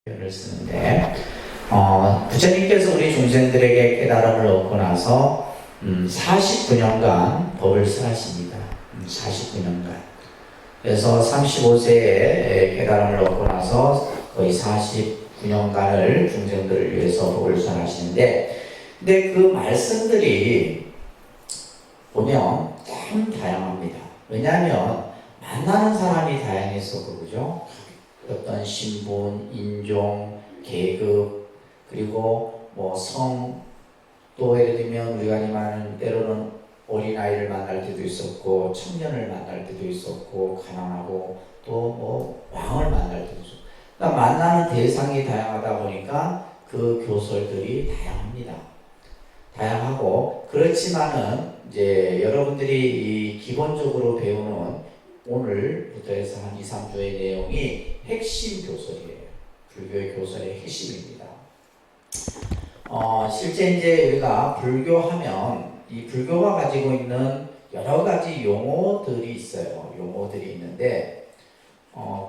를 쓰는데 부처님께서 우리 중생들에게 깨달음을 얻고 나서 49년간 법을 설하십니다. 49년간. 그래서 35세에 깨달음을 얻고 나서 거의 49년간을 중생들을 위해서 법을 설하시는데, 근데 그 말씀들이 보면 참 다양합니다. 왜냐하면 만나는 사람이 다양해서 그러죠. 어떤 신분, 인종, 계급, 그리고 뭐 성, 또 예를 들면 우리가 말하는 때로는 어린아이를 만날 때도 있었고, 청년을 만날 때도 있었고, 가난하고, 또 뭐 왕을 만날 때도 있었고. 그러니까 만나는 대상이 다양하다 보니까 그 교설들이 다양합니다. 다양하고, 그렇지만은 이제 여러분들이 이 기본적으로 배우는 오늘부터 해서 한 2, 3주의 내용이 핵심 교설이에요. 불교의 교설의 핵심입니다. 실제 이제 우리가 불교하면 이 불교가 가지고 있는 여러 가지 용어들이 있어요. 용어들이 있는데,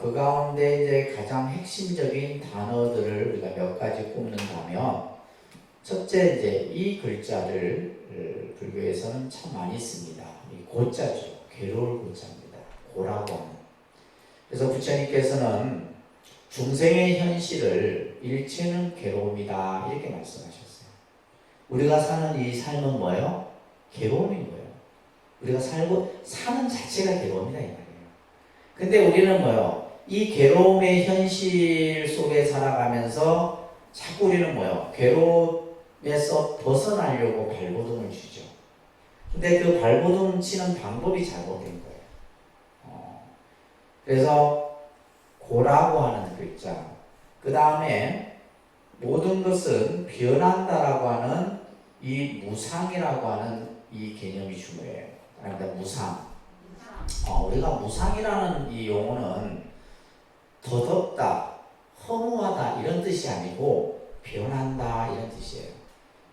그 가운데 이제 가장 핵심적인 단어들을 우리가 몇 가지 꼽는다면, 첫째 이제 이 글자를 불교에서는 참 많이 씁니다. 이 고자죠. 괴로울 고자입니다. 고라고 하는. 그래서 부처님께서는 중생의 현실을 일체는 괴로움이다 이렇게 말씀하셨어요. 우리가 사는 이 삶은 뭐예요? 괴로움인 거예요. 우리가 살고 사는 자체가 괴로움이다 이 말이에요. 근데 우리는 뭐예요? 이 괴로움의 현실 속에 살아가면서 자꾸 우리는 뭐예요? 괴로움에서 벗어나려고 발버둥을 치죠. 근데 그 발버둥 치는 방법이 잘못된 거예요. 그래서 고라고 하는 글자, 그 다음에 모든 것은 변한다라고 하는 이 무상이라고 하는 이 개념이 중요해요. 그러니까 무상. 우리가 무상이라는 이 용어는 더덥다, 허무하다 이런 뜻이 아니고 변한다 이런 뜻이에요.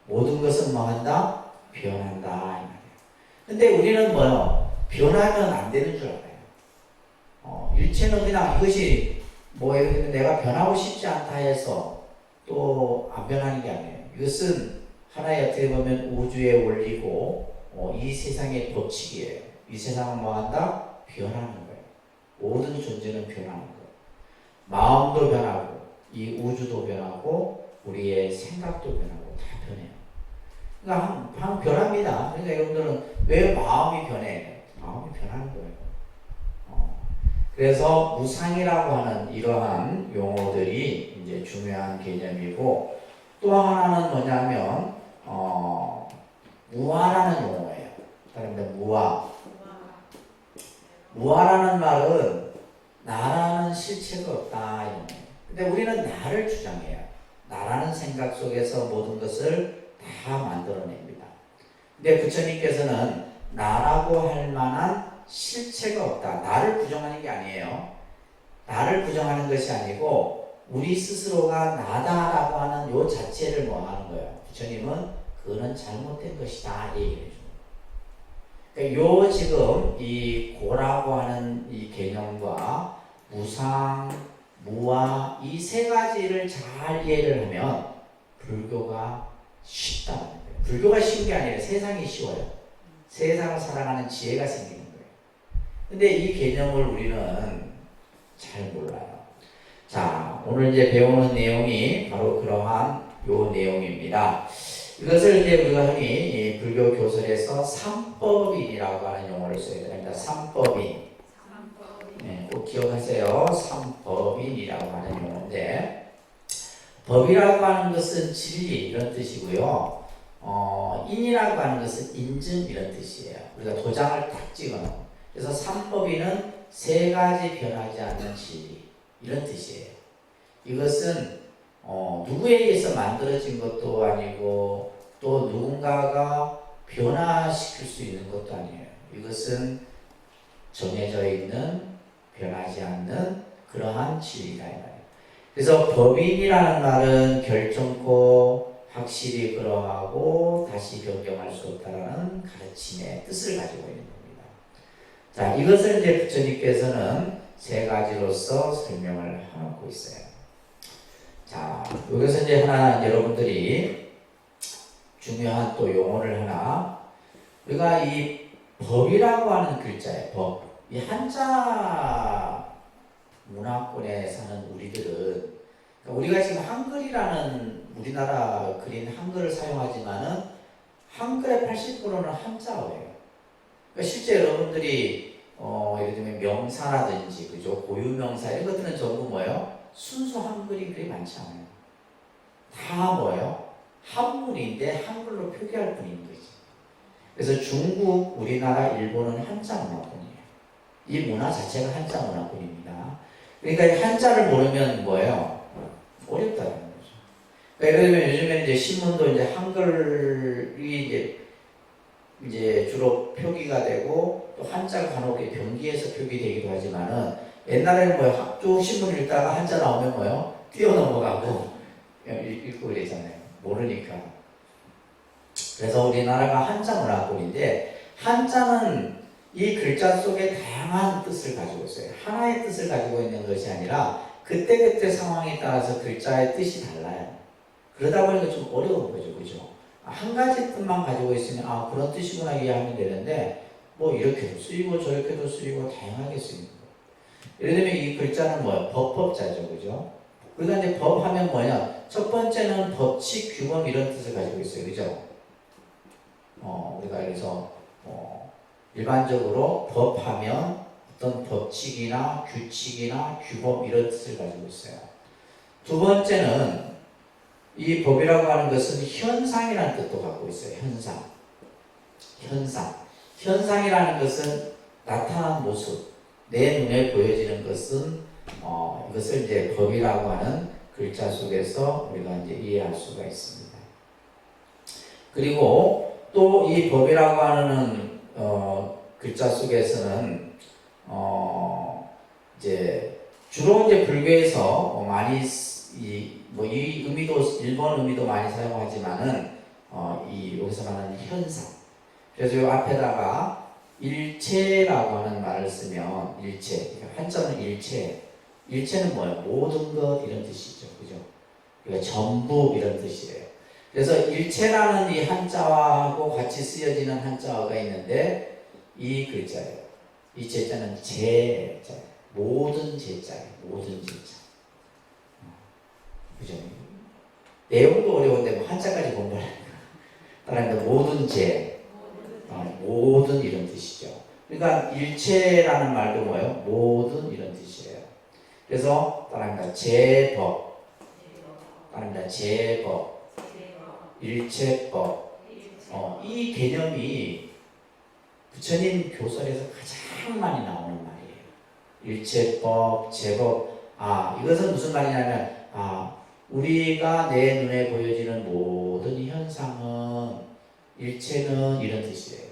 모든 것은 뭐 한다? 변한다 이 말이에요. 근데 우리는 뭐요? 변하면 안 되는 줄 알아요. 일체는 그냥 이것이 뭐 예를 들면 내가 변하고 싶지 않다 해서 또 안 변하는 게 아니에요. 이것은 하나의 어떻게 보면 우주의 원리고 이 세상의 법칙이에요. 이 세상은 뭐 한다? 변하는 거예요. 모든 존재는 변하는 거예요. 마음도 변하고 이 우주도 변하고 우리의 생각도 변하고 다 변해요. 그러니까 변합니다. 그러니까 여러분들은 왜 마음이 변해? 마음이 변하는 거예요. 그래서 무상이라고 하는 이러한 용어들이 이제 중요한 개념이고, 또 하나는 뭐냐면 무아라는 용어예요. 그런데 무아라는 말은 나라는 실체가 없다 이런 거예요. 근데 우리는 나를 주장해요. 나라는 생각 속에서 모든 것을 다 만들어냅니다. 근데 부처님께서는 나라고 할 만한 실체가 없다. 나를 부정하는 게 아니에요. 나를 부정하는 것이 아니고 우리 스스로가 나다라고 하는 요 자체를 뭐 하는 거예요. 부처님은 그거는 잘못된 것이다 얘기를 해줍니다. 그러니까 요 지금 이 고라고 하는 이 개념과 무상, 무아 이 세 가지를 잘 이해를 하면 불교가 쉽다는 거예요. 불교가 쉬운 게 아니라 세상이 쉬워요. 세상을 살아가는 지혜가 생기는 거예요. 근데 이 개념을 우리는 잘 몰라요. 자, 오늘 이제 배우는 내용이 바로 그러한 요 내용입니다. 이것을 이제 우리가 흔히 불교 교설에서 삼법인이라고 하는 용어를 써야 됩니다. 삼법인. 네, 꼭 기억하세요. 삼법인이라고 하는 용어인데, 법이라고 하는 것은 진리 이런 뜻이고요. 인이라고 하는 것은 인증 이런 뜻이에요. 우리가 도장을 딱 찍어놓은. 그래서 삼법인은 세 가지 변하지 않는 진리 이런 뜻이에요. 이것은 누구에 의해서 만들어진 것도 아니고 또 누군가가 변화시킬 수 있는 것도 아니에요. 이것은 정해져 있는 변하지 않는 그러한 진리다 이 말이에요. 그래서 법인이라는 말은 결정코 확실히 그러하고 다시 변경할 수 없다라는 가르침의 뜻을 가지고 있는 겁니다. 자, 이것을 이제 부처님께서는 세 가지로서 설명을 하고 있어요. 여기서 이제 하나 여러분들이 중요한 또 용어를 하나, 우리가 이 법이라고 하는 글자예요. 법. 이 한자 문화권에 사는 우리들은, 그러니까 우리가 지금 한글이라는 우리나라 그린 한글을 사용하지만은 한글의 80%는 한자어예요. 그러니까 실제 여러분들이 예를 들면 명사라든지 그죠, 고유명사 이런 것들은 전부 뭐예요? 순수 한글이 그리 많지 않아요. 다 뭐예요? 한문인데 한글로 표기할 뿐인 거지. 그래서 중국, 우리나라, 일본은 한자 문화권이에요. 이 문화 자체가 한자 문화권입니다. 그러니까 이 한자를 모르면 뭐예요? 어렵다는 거죠. 그러니까 예를 들면 요즘에 이제 신문도 이제 한글이 이제 주로 표기가 되고 또 한자가 간혹 병기해서 표기되기도 하지만은 옛날에는 뭐예요? 학교 신문 읽다가 한자 나오면 뭐예요? 뛰어넘어가고 읽고 그랬잖아요. 모르니까. 그래서 우리나라가 한자 문화권인데, 한자는 이 글자 속에 다양한 뜻을 가지고 있어요. 하나의 뜻을 가지고 있는 것이 아니라 그때그때 상황에 따라서 글자의 뜻이 달라요. 그러다 보니까 좀 어려운 거죠. 그죠? 한 가지 뜻만 가지고 있으면 그런 뜻이구나 이해하면 되는데, 뭐 이렇게도 쓰이고 저렇게도 쓰이고 다양하게 쓰이는 거예요. 예를 들면 이 글자는 뭐예요? 법자죠. 그죠? 그러니까 이제 법 하면 뭐냐? 첫 번째는 법칙, 규범 이런 뜻을 가지고 있어요. 그죠? 우리가 그래서 일반적으로 법하면 어떤 법칙이나 규칙이나 규범 이런 뜻을 가지고 있어요. 두 번째는 이 법이라고 하는 것은 현상이라는 뜻도 갖고 있어요. 현상이라는 것은 나타난 모습, 내 눈에 보여지는 것은 이것을 이제 법이라고 하는 글자 속에서 우리가 이제 이해할 수가 있습니다. 그리고 또 이 법이라고 하는 글자 속에서는 이제 주로 이제 불교에서 많이 이 의미도 일본 의미도 많이 사용하지만은 여기서 말하는 현상. 그래서 이 앞에다가 일체라고 하는 말을 쓰면 일체, 한자는 일체. 일체는 뭐예요? 모든 것 이런 뜻이죠, 그죠? 그러니까 전부 이런 뜻이에요. 그래서 일체라는 이 한자하고 같이 쓰여지는 한자어가 있는데 이 글자예요. 이 제자는 제자, 모든 제자예요. 모든 제자. 그죠? 내용도 어려운데 뭐 한자까지 공부하니까. 따라서 모든 제, 모든 이런 뜻이죠. 그러니까 일체라는 말도 뭐예요? 모든 이런 뜻이에요. 그래서 따라합니다. 제법, 따라합니다. 제법, 일체법. 이 개념이 부처님 교설에서 가장 많이 나오는 말이에요. 일체법, 제법. 이것은 무슨 말이냐면, 우리가 내 눈에 보여지는 모든 현상은, 일체는 이런 뜻이에요.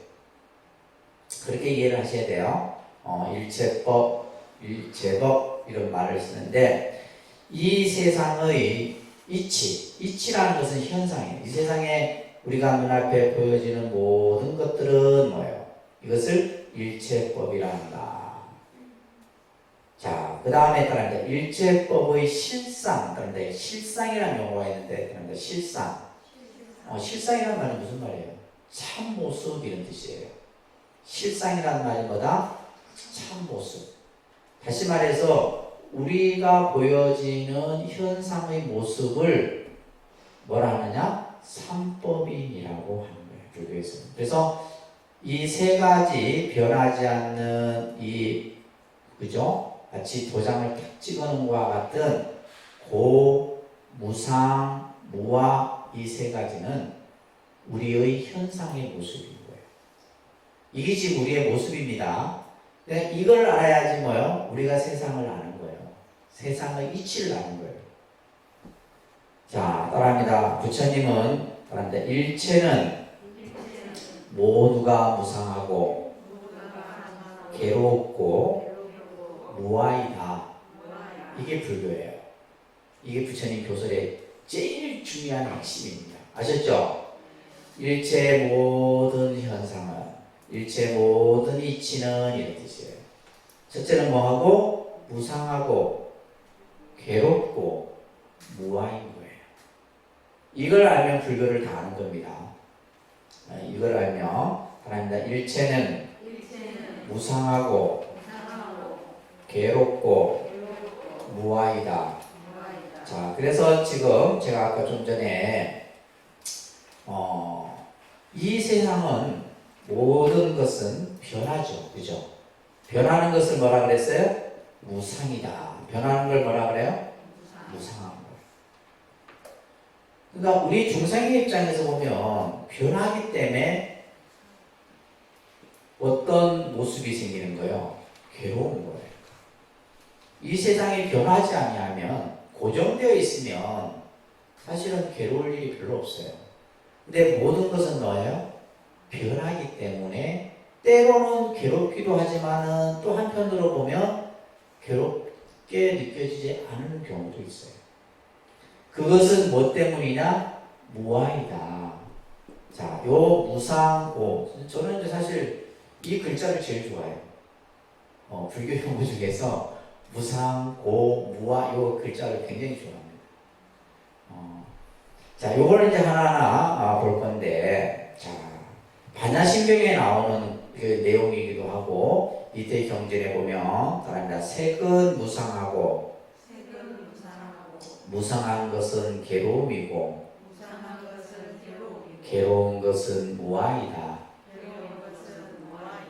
그렇게 이해를 하셔야 돼요. 일체법, 일체법 이런 말을 쓰는데, 이 세상의 이치라는 것은 현상이에요. 이 세상에 우리가 눈앞에 보여지는 모든 것들은 뭐예요? 이것을 일체법이라 한다. 자, 그 다음에 따라합니다. 일체법의 실상, 그런데 실상이라는 용어가 있는데, 그런데 실상. 실상이라는 말은 무슨 말이에요? 참모습 이런 뜻이에요. 실상이라는 말이 뭐다? 참모습. 다시 말해서 우리가 보여지는 현상의 모습을 뭐라 하느냐? 삼법인이라고 하는 거예요. 불교에서는. 그래서 이 세 가지 변하지 않는 그죠? 마치 도장을 탁 찍어놓은 것과 같은 고, 무상, 무와 이 세 가지는 우리의 현상의 모습인 거예요. 이게 지금 우리의 모습입니다. 이걸 알아야지 뭐요? 우리가 세상을 아는 거예요. 세상의 이치를 아는 거예요. 자, 따라합니다. 부처님은 따라합니다. 일체는 모두가 무상하고 괴롭고 무아이다. 이게 불교예요. 이게 부처님 교설의 제일 중요한 핵심입니다. 아셨죠? 일체 모든 현상은, 일체 모든 이치는 이런 뜻이에요. 첫째는 뭐하고? 무상하고 괴롭고 무아인 거예요. 이걸 알면 불교를 다 아는 겁니다. 이걸 알면 하나님다. 일체는 무상하고 괴롭고 무아이다. 자, 그래서 지금 제가 아까 좀 전에 이 세상은 모든 것은 변하죠, 그죠? 변하는 것을 뭐라 그랬어요? 무상이다. 변하는 걸 뭐라 그래요? 무상한 거. 그러니까 우리 중생의 입장에서 보면 변하기 때문에 어떤 모습이 생기는 거예요? 괴로운 거예요. 이 세상이 변하지 아니하면 고정되어 있으면 사실은 괴로울 일이 별로 없어요. 근데 모든 것은 뭐예요? 변하기 때문에 때로는 괴롭기도 하지만은 또 한편으로 보면 괴롭게 느껴지지 않는 경우도 있어요. 그것은 뭐 때문이냐? 무아이다. 자, 요 무상고. 저는 이제 사실 이 글자를 제일 좋아해요. 불교 용어 중에서 무상고, 무아 요 글자를 굉장히 좋아합니다. 자, 요거를 이제 하나하나 볼 건데, 자, 반야신경에 나오는 그 내용이기도 하고, 이때 경전에 보면, 따라합니다. 색은 무상하고, 무상한 것은 괴로움이고, 괴로운 것은 무아이다.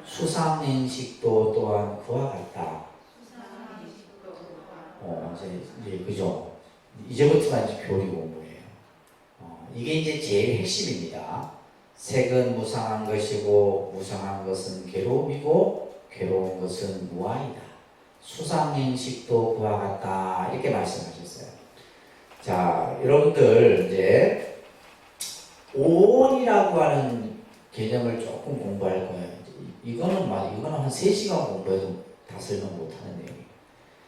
수상인식도 또한 그와 같다. 이제 그죠? 이제부터가 이제 교리 공부예요. 이게 이제 제일 핵심입니다. 색은 무상한 것이고, 무상한 것은 괴로움이고, 괴로운 것은 무아이다. 수상인식도 그와 같다. 이렇게 말씀하셨어요. 자, 여러분들 이제 오온이라고 하는 개념을 조금 공부할 거예요. 이거는 한 3시간 공부해도 다 설명 못하는 내용이에요.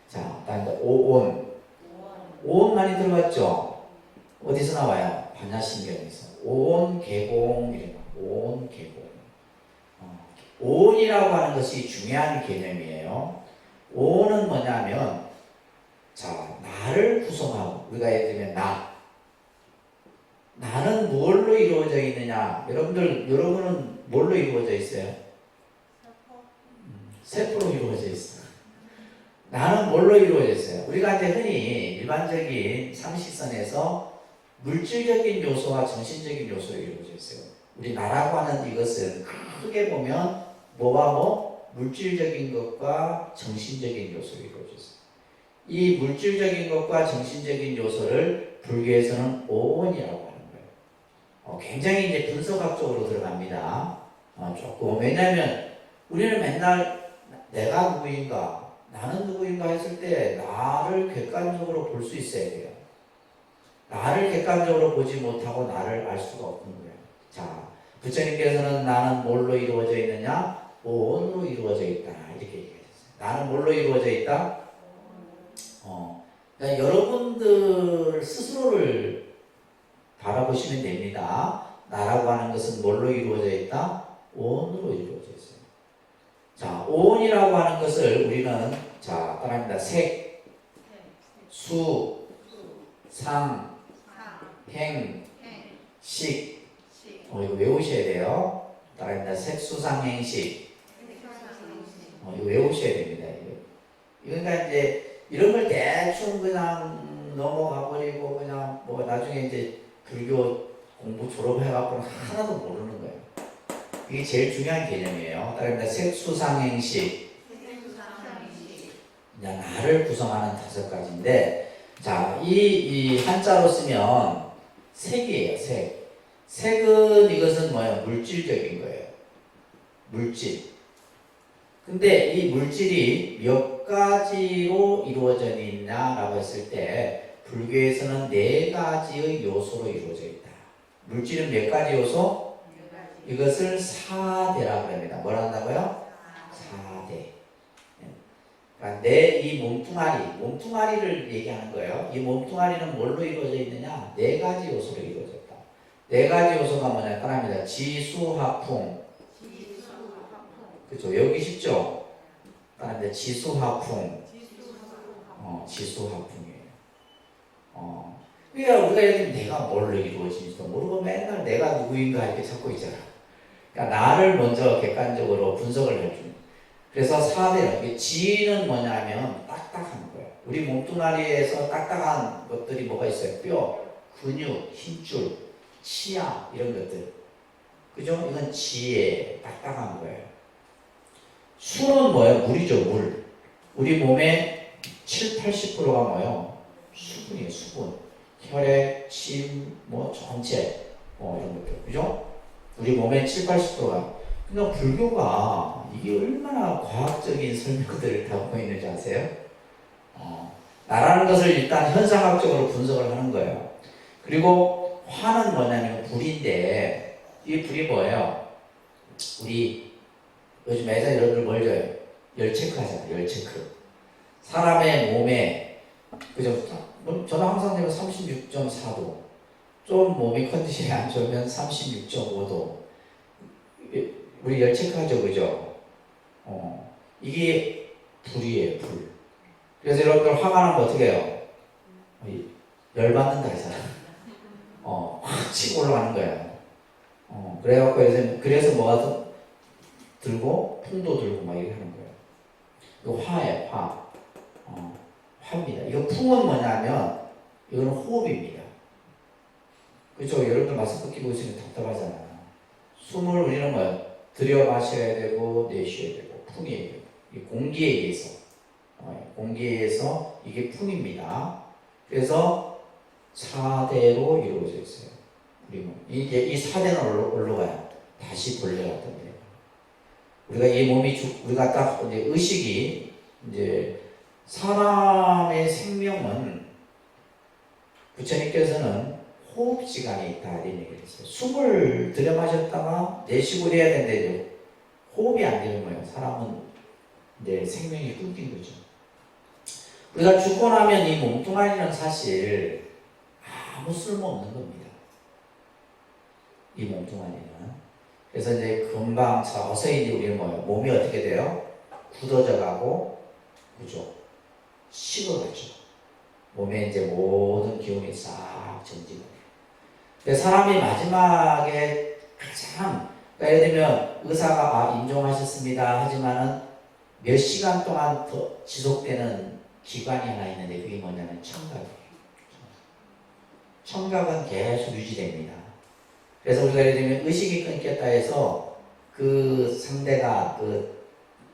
자, 일단 오온. 오온 많이 들어봤죠? 어디서 나와요? 반야신경에서. 오온 개공 이래요. 오온 개공. 오온이라고 하는 것이 중요한 개념이에요. 오온은 뭐냐면, 자, 나를 구성하고, 우리가 예를 들면 나는 무엇로 이루어져 있느냐? 여러분은 뭘로 이루어져 있어요? 세포로 이루어져 있어요. 나는 뭘로 이루어져 있어요? 우리가 이제 흔히 일반적인 상식선에서 물질적인 요소와 정신적인 요소로 이루어져 있어요. 우리 나라고 하는 이것은 크게 보면 뭐와 물질적인 것과 정신적인 요소로 이루어져 있어요. 이 물질적인 것과 정신적인 요소를 불교에서는 오온이라고 하는 거예요. 굉장히 이제 분석학적으로 들어갑니다. 조금. 왜냐하면 우리는 맨날 내가 누구인가, 나는 누구인가 했을 때 나를 객관적으로 볼 수 있어야 돼요. 나를 객관적으로 보지 못하고 나를 알 수가 없는 거예요. 자, 부처님께서는 나는 뭘로 이루어져 있느냐? 오온으로 이루어져 있다. 이렇게 얘기하셨어요. 나는 뭘로 이루어져 있다? 그러니까 여러분들 스스로를 바라보시면 됩니다. 나라고 하는 것은 뭘로 이루어져 있다? 오온으로 이루어져 있어요. 자, 오온이라고 하는 것을 우리는 자, 따라합니다. 색, 수, 상, 행, 식. 이거 외우셔야 돼요. 따라합니다. 색, 수, 상, 행, 식. 이거 외우셔야 됩니다. 그러니까 이제 이런 걸 대충 그냥 넘어가 버리고 그냥 뭐 나중에 이제 불교 공부 졸업해갖고는 하나도 모르는 거예요. 이게 제일 중요한 개념이에요. 따라합니다. 색수상행식. 나를 구성하는 5가지인데, 자, 이 한자로 쓰면 색이에요. 색. 색은 이것은 뭐예요? 물질적인 거예요. 물질. 근데 이 물질이 몇 가지로 이루어져 있냐라고 했을 때 불교에서는 4가지의 요소로 이루어져 있다. 물질은 몇 가지 요소? 이것을 사대라고 합니다. 뭐라 한다고요? 사대. 그러니까 내 이 몸뚱아리를 얘기하는 거예요. 이 몸뚱아리는 뭘로 이루어져 있느냐? 4가지 요소로 이루어져 있다. 4가지 요소가 뭐냐? 따라합니다. 지수화풍. 그렇죠. 외우기 쉽죠? 따라합니다. 지수화풍. 지수화풍이에요. 그러니까 우리가 예를 들면 내가 뭘로 이루어진지도 모르고 맨날 내가 누구인가 이렇게 찾고 있잖아. 그러니까 나를 먼저 객관적으로 분석을 해주는. 그래서 4대는 지는 뭐냐면 딱딱한 거예요. 우리 몸뚱아리에서 딱딱한 것들이 뭐가 있어요? 뼈, 근육, 힘줄, 치아 이런 것들. 그죠? 이건 지에 딱딱한 거예요. 수는 뭐예요? 물이죠, 물. 우리 몸의 80%가 뭐예요? 수분이에요, 수분. 혈액, 침, 뭐 전체, 이런 것들. 그죠? 우리 몸의 80%가. 그러니까 불교가 이게 얼마나 과학적인 설명들을 담고 있는지 아세요? 나라는 것을 일단 현상학적으로 분석을 하는 거예요. 그리고 화는 뭐냐면 불인데, 이 불이 뭐예요? 우리 요즘 애들 여러분들 뭘 줘요? 열 체크 하잖아요. 열 체크. 사람의 몸에, 그죠? 저는 항상 내가 36.4도. 좀 몸이 컨디션이 안 좋으면 36.5도. 우리 열 체크하죠, 그죠? 이게 불이에요, 불. 그래서 여러분들 화가 나면 어떻게 해요? 열받는다 하잖아. 확 치고 올라가는 거예요. 그래서 뭐가 들고, 풍도 들고 막 이렇게 하는 거예요. 이거 화예요, 화. 화입니다. 이거 풍은 뭐냐면, 이거는 호흡입니다. 그죠? 여러분들 마스크 끼고 있으면 답답하잖아요. 숨을 우리는 뭐예요? 들여 마셔야 되고, 내쉬어야 되고, 풍이에요. 이 공기에 의해서. 공기에 의해서 이게 풍입니다. 그래서 4대로 이루어져 있어요. 이제 이 4대는 어디로 가요? 다시 본래 같은 데요. 우리가 이 몸이 우리가 딱 이제 의식이 이제 사람의 생명은 부처님께서는 호흡시간이 있다 이런 얘기를 했어요. 숨을 들여 마셨다가 내쉬고 이래야 되는데 호흡이 안 되는 거예요. 사람은 이제 생명이 끊긴 거죠. 우리가 죽고 나면 이 몸뚱아리는 사실 아무 쓸모 없는 겁니다. 이 몸뚱아리는. 그래서 이제 금방 서서히 이제 우리는 뭐예요? 몸이 어떻게 돼요? 굳어져 가고, 그죠? 식어가죠. 몸에 이제 모든 기운이 싹 전지가 돼요. 근데 사람이 마지막에 가장, 그러니까 예를 들면 의사가 임종하셨습니다 하지만은 몇 시간 동안 더 지속되는 기관이 하나 있는데 그게 뭐냐면 청각이에요. 청각은 계속 유지됩니다. 그래서 우리가 예를 들면 의식이 끊겼다 해서 그 상대가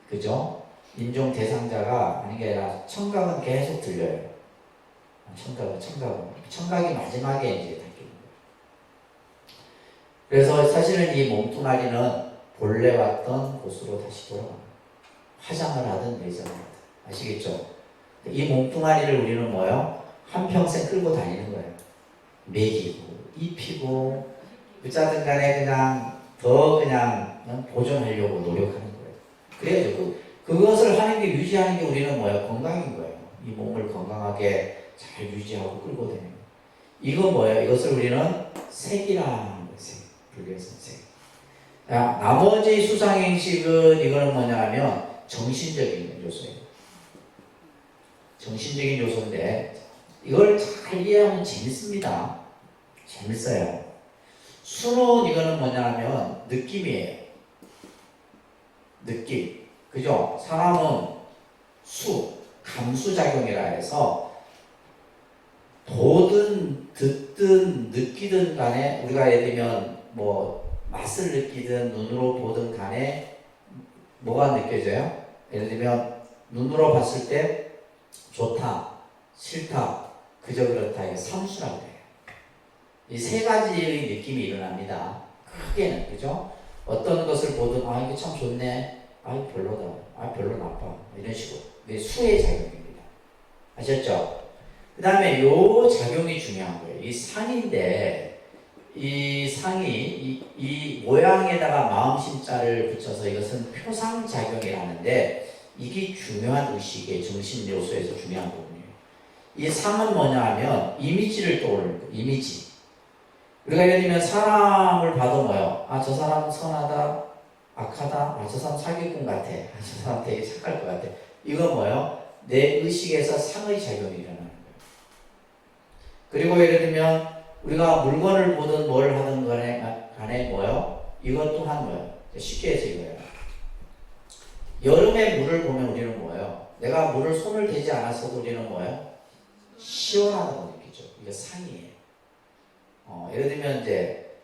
그죠? 임종 대상자가 아닌 게 아니라 청각은 계속 들려요. 청각이 마지막에 이제 닿기는 거예요. 그래서 사실은 이 몸뚱아리는 본래 왔던 곳으로 다시 돌아갑니다. 화장을 하든 내장을 하든. 아시겠죠? 이 몸뚱아리를 우리는 뭐예요? 한평생 끌고 다니는 거예요. 먹이고, 입히고, 어쨌든 간에 그냥 보존하려고 노력하는 거예요. 그래야죠. 그것을 하는 게, 유지하는 게 우리는 뭐예요? 건강인 거예요. 이 몸을 건강하게 잘 유지하고 끌고 다니는 거예요. 이거 뭐예요? 이것을 우리는 색이라는 거예요. 불교에서 색. 나머지 수상행식은 이거는 뭐냐면 정신적인 요소예요. 정신적인 요소인데 이걸 잘 이해하면 재밌습니다. 재밌어요. 수는 이거는 뭐냐면 느낌이에요. 느낌. 그죠? 사람은 감수작용이라 해서 보든 듣든 느끼든 간에 우리가 예를 들면 뭐 맛을 느끼든 눈으로 보든 간에 뭐가 느껴져요? 예를 들면 눈으로 봤을 때 좋다, 싫다, 그저 그렇다, 이게 삼수라고 해요. 이 세 가지의 느낌이 일어납니다. 크게는, 그죠? 어떤 것을 보든, 이게 참 좋네, 별로다, 별로 나빠, 이런 식으로. 이게 수의 작용입니다. 아셨죠? 그 다음에 요 작용이 중요한 거예요. 이 상인데, 이 상이, 이 모양에다가 마음심자를 붙여서 이것은 표상작용이라는데, 이게 중요한 의식의 정신 요소에서 중요한 부분이에요. 이 상은 뭐냐 하면 이미지를 떠올리는 거예요. 이미지. 우리가 예를 들면 사람을 봐도 뭐예요? 저 사람 선하다, 악하다, 저 사람 사기꾼 같아, 저 사람 되게 착할 것 같아. 이거 뭐예요? 내 의식에서 상의 작용이 일어나는 거예요. 그리고 예를 들면 우리가 물건을 보든 뭘 하든 간에 뭐요? 이것 또한 뭐요? 쉽게 해서 이거예요. 여름에 물을 보면 우리는 뭐예요? 내가 물을 손을 대지 않았어도 우리는 뭐예요? 시원하다고 느끼죠. 이게 상이에요. 예를 들면 이제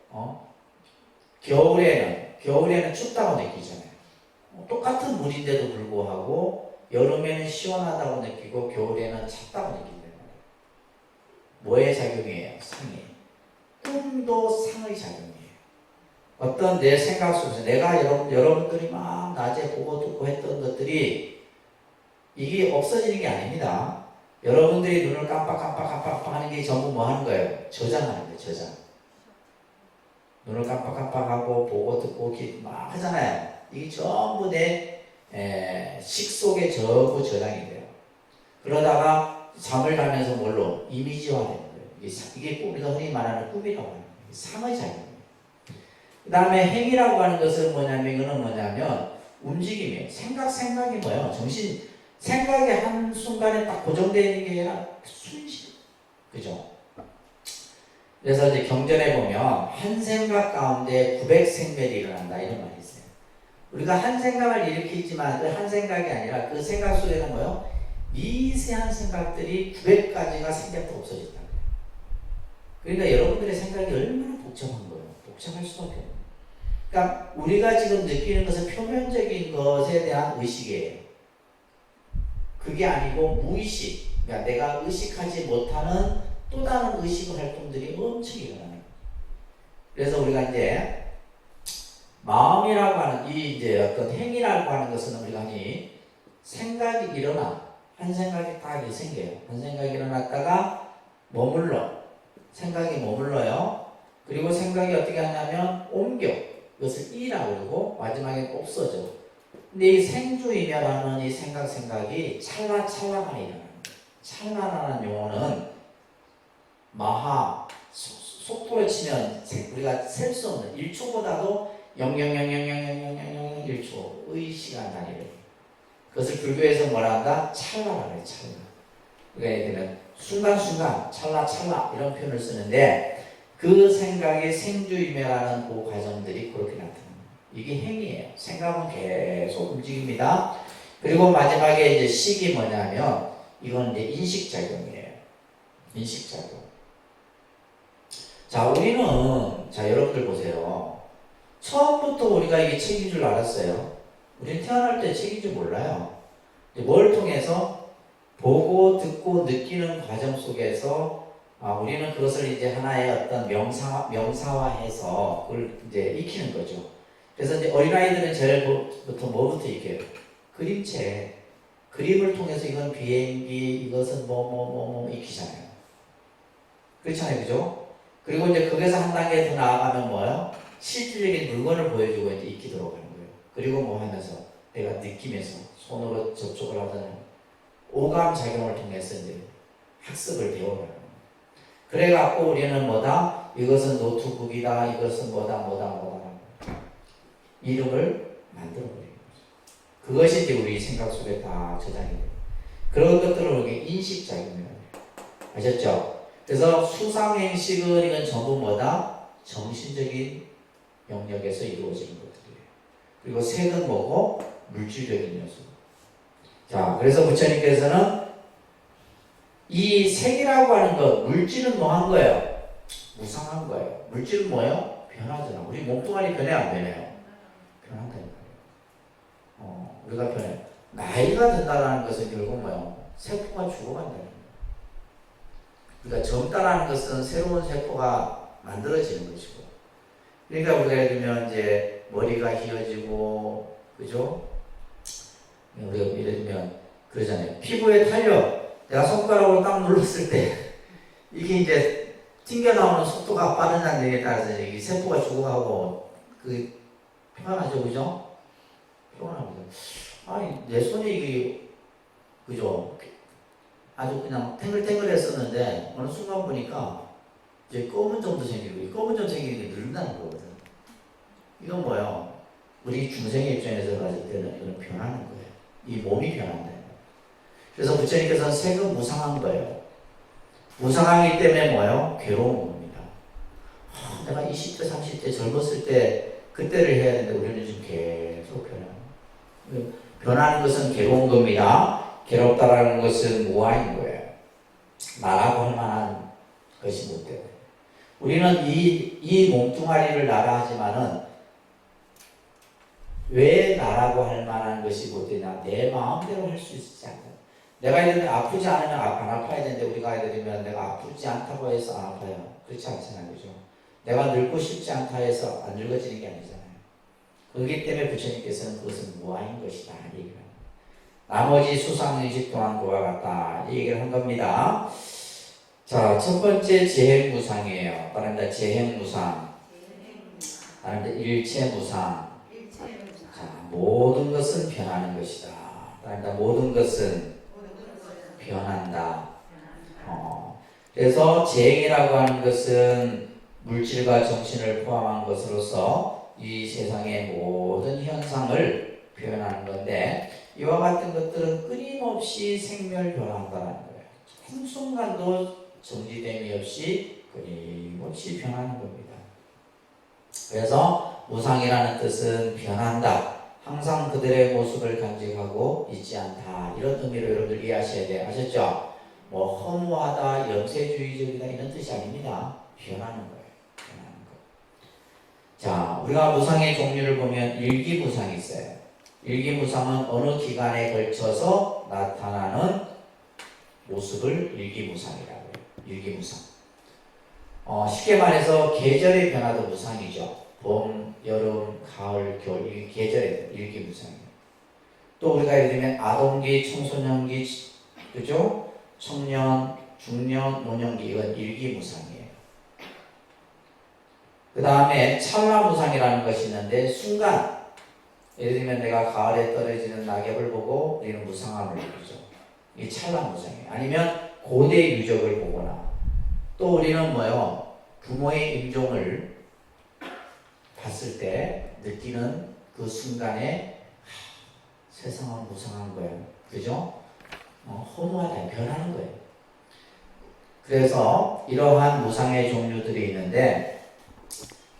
겨울에는 춥다고 느끼잖아요. 똑같은 물인데도 불구하고 여름에는 시원하다고 느끼고 겨울에는 찼다고 느낀단 말이에요. 뭐의 작용이에요? 상이에요. 꿈도 상의 작용이에요. 어떤 내 생각 속에서 내가 여러분들이 막 낮에 보고 듣고 했던 것들이 이게 없어지는 게 아닙니다. 여러분들이 눈을 깜빡깜빡 하는 게 전부 뭐 하는 거예요? 저장하는 거예요. 저장. 눈을 깜빡깜빡하고 보고 듣고 막 하잖아요. 이게 전부 내 식 속에 전부 저장이 돼요. 그러다가 잠을 자면서 뭘로? 이미지화 되는 거예요. 이게 우리가 흔히 말하는 꿈이라고 하는 거예요. 상의 작용이에요. 그 다음에 행위라고 하는 것은 뭐냐면 이거는 뭐냐면 움직임이에요. 생각이 뭐예요? 생각이 한순간에 딱 고정되어 있는 게 아니라 순식. 그죠? 그래서 이제 경전에 보면 한 생각 가운데 900생멸이 일어난다 이런 말이 있어요. 우리가 한 생각을 일으키지만 그 한 생각이 아니라 그 생각 속에는 뭐예요? 미세한 생각들이 900가지가 생각도 없어진다. 그러니까 여러분들의 생각이 얼마나 복잡한 거예요. 복잡할 수밖에 없어요. 그러니까 우리가 지금 느끼는 것은 표면적인 것에 대한 의식이에요. 그게 아니고 무의식, 그러니까 내가 의식하지 못하는 또 다른 의식 활동들이 엄청 일어나는 거예요. 그래서 우리가 이제 마음이라고 하는 이 이제 어떤 행위라고 하는 것은 우리가 생각이 한 생각이 딱 생겨요. 한 생각이 일어났다가 생각이 머물러요. 그리고 생각이 어떻게 하냐면 옮겨. 이것을 이라고 그러고 마지막에 없어져. 근데 이 생주이멸하는 이 생각이 찰나만에 일어나는 거예요. 찰나라는 용어는 마하, 속도를 치면 우리가 셀 수 없는 1초보다도 0.000000001초의 시간 단위를. 그것을 불교에서 뭐라 한다? 찰나라고 해요. 찰나. 그러니까 순간순간, 찰나 이런 표현을 쓰는데 그 생각의 생주임해라는 그 과정들이 그렇게 나타납니다. 이게 행위예요. 생각은 계속 움직입니다. 그리고 마지막에 이제 식이 뭐냐면 이건 이제 인식작용이에요. 인식작용. 자, 여러분들 보세요. 처음부터 우리가 이게 책인 줄 알았어요. 우리는 태어날 때 책인 줄 몰라요. 뭘 통해서 보고 듣고 느끼는 과정 속에서 우리는 그것을 이제 하나의 어떤 명사화해서 그걸 이제 익히는 거죠. 그래서 이제 어린아이들은 제일부터 뭐부터 익혀요? 그림책. 그림을 통해서 이건 비행기, 이것은 익히잖아요. 그렇잖아요. 그죠? 그리고 이제 거기서 한 단계 더 나아가면 뭐예요? 실질적인 물건을 보여주고 이제 익히도록 하는 거예요. 그리고 뭐 하면서 내가 느끼면서 손으로 접촉을 하든 오감 작용을 통해서 이제 학습을 배우는 거예요. 그래갖고 우리는 뭐다? 이것은 노트북이다. 이것은 뭐다. 이름을 만들어버리는 거죠. 그것이 이제 우리 생각 속에 다 저장이 돼요. 그런 것들을 우리가 인식작용이라고 해요. 아셨죠? 그래서 수상행식은 이건 전부 뭐다? 정신적인 영역에서 이루어지는 것들이에요. 그리고 색은 뭐고? 물질적인 요소. 자, 그래서 부처님께서는 이 색이라고 하는 것, 물질은 뭐 한 거예요? 무상한 거예요. 물질은 뭐예요? 변하잖아. 우리 몸뚱아리 변해 안 변해요? 변한다는 거예요. 우리가 변해. 나이가 든다는 것은 결국 뭐예요? 세포가 죽어간다는 거예요. 그러니까 젊다라는 것은 새로운 세포가 만들어지는 것이고. 그러니까 우리가 예를 들면 이제 머리가 휘어지고, 그죠? 우리가 예를 들면 그러잖아요. 피부에 탄력. 내가 손가락으로 딱 눌렀을 때 이게 이제 튕겨나오는 속도가 빠르다는 얘기에 따라서 이게 세포가 죽어가고 그 편하죠, 그죠? 피곤합니다. 아니 내 손이 이게 그죠? 아주 그냥 탱글탱글했었는데 어느 순간 보니까 이제 검은 점도 생기고 이 검은 점 생기는 게 늘린다는 거거든. 이건 뭐예요? 우리 중생의 입장에서 봤을 때는 이건 변하는 거예요. 이 몸이 변한다. 그래서 부처님께서는 색은 무상한 거예요. 무상하기 때문에 뭐예요? 괴로운 겁니다. 내가 20대, 30대 젊었을 때 그때를 해야 되는데 우리는 지금 계속 변해요. 변하는 것은 괴로운 겁니다. 괴롭다라는 것은 무아인 거예요. 나라고 할 만한 것이 못 돼요. 우리는 이 몸뚱아리를 나라 하지만은 왜 나라고 할 만한 것이 못 되냐? 내 마음대로 할 수 있지 않아요. 내가 이러면 아프지 않으면 안 아파야 되는데 우리가 이러면 내가 아프지 않다고 해서 안 아파요. 그렇지 않잖아요. 그죠? 내가 늙고 싶지 않다 해서 안 늙어지는 게 아니잖아요. 그렇기 때문에 부처님께서는 그것은 무아인 것이다. 이 얘기를 합니다. 나머지 수상의식 또한 그와 같다. 이 얘기를 한 겁니다. 자, 첫 번째 재행무상이에요. 따릅니다. 재행무상. 따릅니다. 일체무상. 자, 모든 것은 변하는 것이다. 따릅니다. 모든 것은 변한다. 그래서 재행이라고 하는 것은 물질과 정신을 포함한 것으로서 이 세상의 모든 현상을 표현하는 건데 이와 같은 것들은 끊임없이 생멸변한다는 거예요. 한순간도 정지됨이 없이 끊임없이 변하는 겁니다. 그래서 무상이라는 뜻은 변한다. 항상 그들의 모습을 간직하고 있지 않다. 이런 의미로 여러분들 이해하셔야 돼요. 아셨죠? 뭐 허무하다, 영세주의적이다 이런 뜻이 아닙니다. 변하는 거예요. 변하는 거. 자, 우리가 무상의 종류를 보면 일기무상이 있어요. 일기무상은 어느 기간에 걸쳐서 나타나는 모습을 일기무상이라고 해요. 일기무상. 쉽게 말해서 계절의 변화도 무상이죠. 봄, 여름, 가을, 겨울 이 계절의 일기무상이에요. 또 우리가 예를 들면 아동기, 청소년기, 그죠? 청년, 중년, 노년기 이건 일기무상이에요. 그 다음에 찰나무상이라는 것이 있는데 순간 예를 들면 내가 가을에 떨어지는 낙엽을 보고 우리는 무상함을 느끼죠. 이 찰나무상이에요. 아니면 고대 유적을 보거나 또 우리는 뭐요? 부모의 임종을 봤을 때 느끼는 그 순간에 세상은 무상한 거예요. 그죠? 허무하다. 변하는 거예요. 그래서 이러한 무상의 종류들이 있는데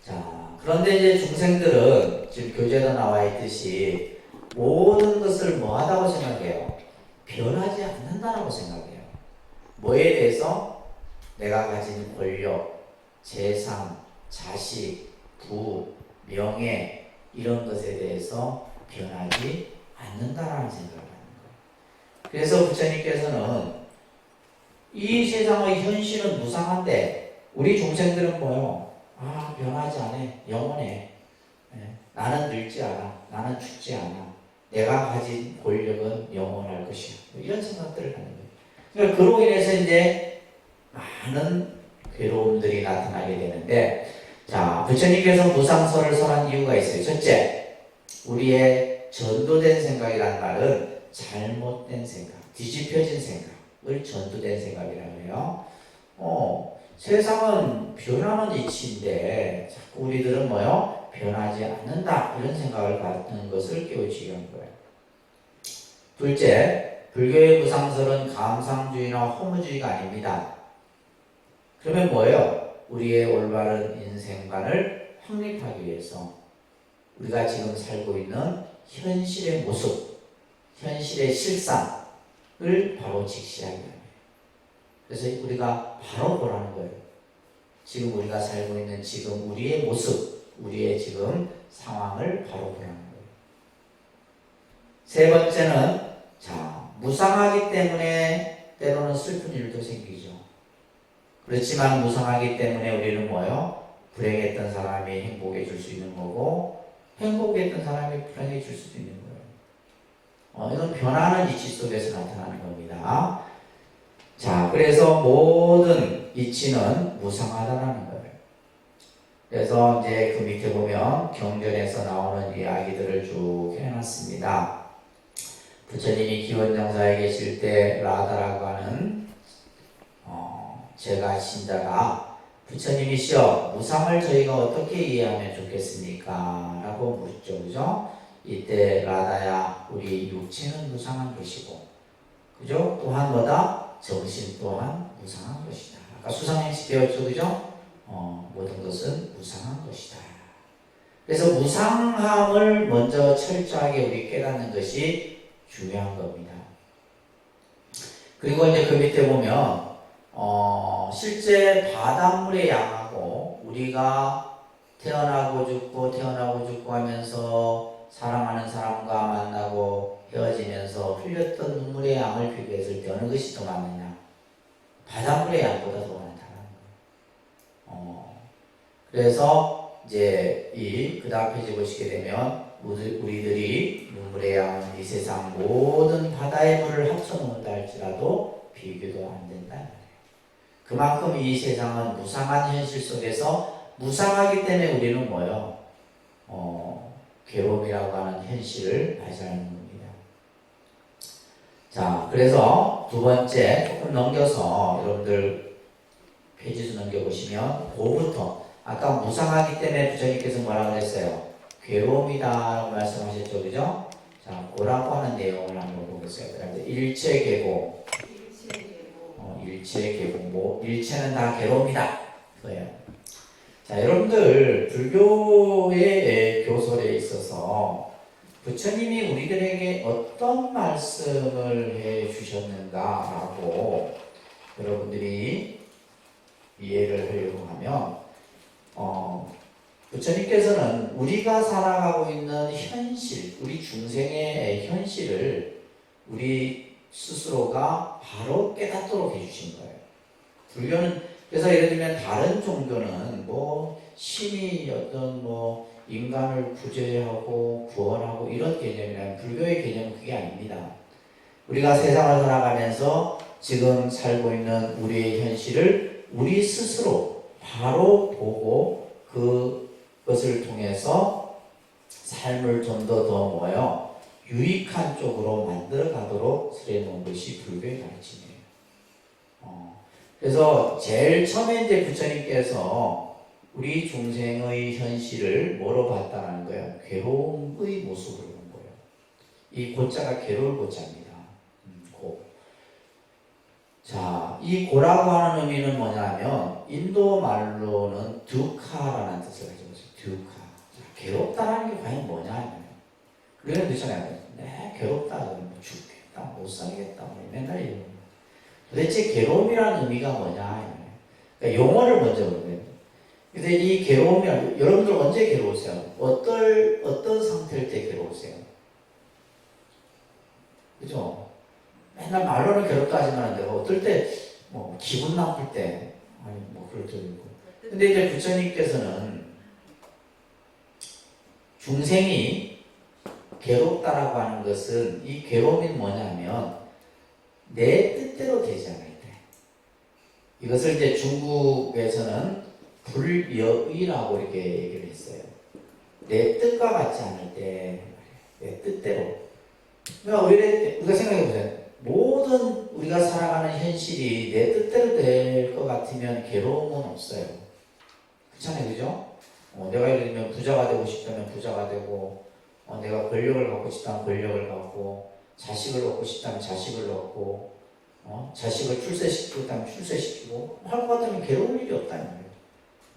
자, 그런데 이제 중생들은 지금 교재도 나와 있듯이 모든 것을 뭐하다고 생각해요? 변하지 않는다라고 생각해요. 뭐에 대해서? 내가 가진 권력, 재산, 자식, 부, 명예 이런 것에 대해서 변하지 않는다라는 생각을 하는 거예요. 그래서 부처님께서는 이 세상의 현실은 무상한데 우리 중생들은 뭐요? 변하지 않아. 영원해. 나는 늙지 않아. 나는 죽지 않아. 내가 가진 권력은 영원할 것이야. 이런 생각들을 하는 거예요. 그러니까 그로 인해서 이제 많은 괴로움들이 나타나게 되는데 자, 부처님께서 무상설을 설한 이유가 있어요. 첫째, 우리의 전도된 생각이란 말은 잘못된 생각, 뒤집혀진 생각을 전도된 생각이라고 해요. 세상은 변하는 이치인데 자꾸 우리들은 뭐요? 변하지 않는다 이런 생각을 갖는 것을 깨우치게 한 거예요. 둘째, 불교의 무상설은 감상주의나 허무주의가 아닙니다. 그러면 뭐예요? 우리의 올바른 인생관을 확립하기 위해서 우리가 지금 살고 있는 현실의 모습, 현실의 실상을 바로 직시하기 위해서 그래서 우리가 바로 보라는 거예요. 지금 우리가 살고 있는 지금 우리의 모습, 우리의 지금 상황을 바로 보라는 거예요. 세 번째는 자, 무상하기 때문에 때로는 슬픈 일도 생기죠. 그렇지만 무상하기 때문에 우리는 뭐요? 불행했던 사람이 행복해질 수 있는 거고 행복했던 사람이 불행해질 수도 있는 거예요. 이건 변하는 이치 속에서 나타나는 겁니다. 자, 그래서 모든 이치는 무상하다는 거예요. 그래서 이제 그 밑에 보면 경전에서 나오는 이야기들을 쭉 해놨습니다. 부처님이 기원정사에 계실 때 라다라고 하는 제가 신자가 부처님이시여 무상을 저희가 어떻게 이해하면 좋겠습니까? 라고 묻죠. 그죠? 이때 라다야 우리 육체는 무상한 것이고 그죠? 또한 뭐다? 정신 또한 무상한 것이다. 아까 수상행식 배웠죠, 그죠? 모든 것은 무상한 것이다. 그래서 무상함을 먼저 철저하게 우리 깨닫는 것이 중요한 겁니다. 그리고 이제 그 밑에 보면 실제 바닷물의 양하고 우리가 태어나고 죽고 하면서 사랑하는 사람과 만나고 헤어지면서 흘렸던 눈물의 양을 비교했을 때 어느 것이 더 많느냐? 바닷물의 양보다 더 많다는 거예요. 그래서 이제 그 다음 페이지 보시게 되면 우리들이 눈물의 양은 이 세상 모든 바다의 물을 합쳐놓는다 할지라도 비교도 안 된다. 그만큼 이 세상은 무상한 현실 속에서 무상하기 때문에 우리는 뭐요? 괴로움이라고 하는 현실을 맞이하는 겁니다. 자, 그래서 두 번째 조금 넘겨서 여러분들 페이지 수 넘겨보시면 고부터 아까 무상하기 때문에 부처님께서 뭐라고 했어요? 괴로움이다라고 말씀하셨죠, 그죠? 자, 고라고 하는 내용을 한번 보겠어요. 그 다음에 일체계고, 일체계고, 일체는 다 괴로움이다. 그거예요. 자, 여러분들 불교의 교설에 있어서 부처님이 우리들에게 어떤 말씀을 해 주셨는가라고 여러분들이 이해를 하려고 하면 부처님께서는 우리가 살아가고 있는 현실, 우리 중생의 현실을 우리 스스로가 바로 깨닫도록 해주신 거예요. 불교는 그래서 예를 들면 다른 종교는 뭐 신이 어떤 뭐 인간을 구제하고 구원하고 이런 개념이라면 불교의 개념은 그게 아닙니다. 우리가 세상을 살아가면서 지금 살고 있는 우리의 현실을 우리 스스로 바로 보고 그것을 통해서 삶을 좀 더 뭐요? 유익한 쪽으로 만들어 가도록 설해 놓은 것이 불교의 가르침이에요. 그래서 제일 처음에 이제 부처님께서 우리 중생의 현실을 뭐로 봤다는 거예요? 괴로움의 모습으로 본 거예요. 이 고자가 괴로울 고자입니다. 고. 자, 이 고라고 하는 의미는 뭐냐면 인도 말로는 두카라는 뜻을 가지고 있어요. 두카. 자, 괴롭다라는 게 과연 뭐냐? 그런 뜻이잖아요. 네, 괴롭다. 뭐 죽겠다. 못 살겠다. 맨날 이러고. 도대체 괴로움이라는 의미가 뭐냐? 그러니까 용어를 먼저 보면. 근데 이 괴로움이란 여러분들 언제 괴로우세요? 어떤 상태일 때 괴로우세요? 그죠? 맨날 말로는 괴롭다 하지만 내가 어떨 때 뭐 기분 나쁠 때 아니 뭐 그럴 때도 있고. 근데 이제 부처님께서는 중생이 괴롭다라고 하는 것은 이 괴로움이 뭐냐면 내 뜻대로 되지 않을 때. 이것을 이제 중국에서는 불여의라고 이렇게 얘기를 했어요. 내 뜻과 같지 않을 때, 내 뜻대로. 그러니까 우리가 생각해 보세요. 모든 우리가 살아가는 현실이 내 뜻대로 될 것 같으면 괴로움은 없어요. 그렇잖아요, 그죠? 내가 예를 들면 부자가 되고 싶다면 부자가 되고, 내가 권력을 갖고 싶다면 권력을 갖고, 자식을 얻고 싶다면 자식을 얻고, 자식을 출세시키고 싶다면 출세시키고, 할 것 같으면 괴로울 일이 없다는 거예요.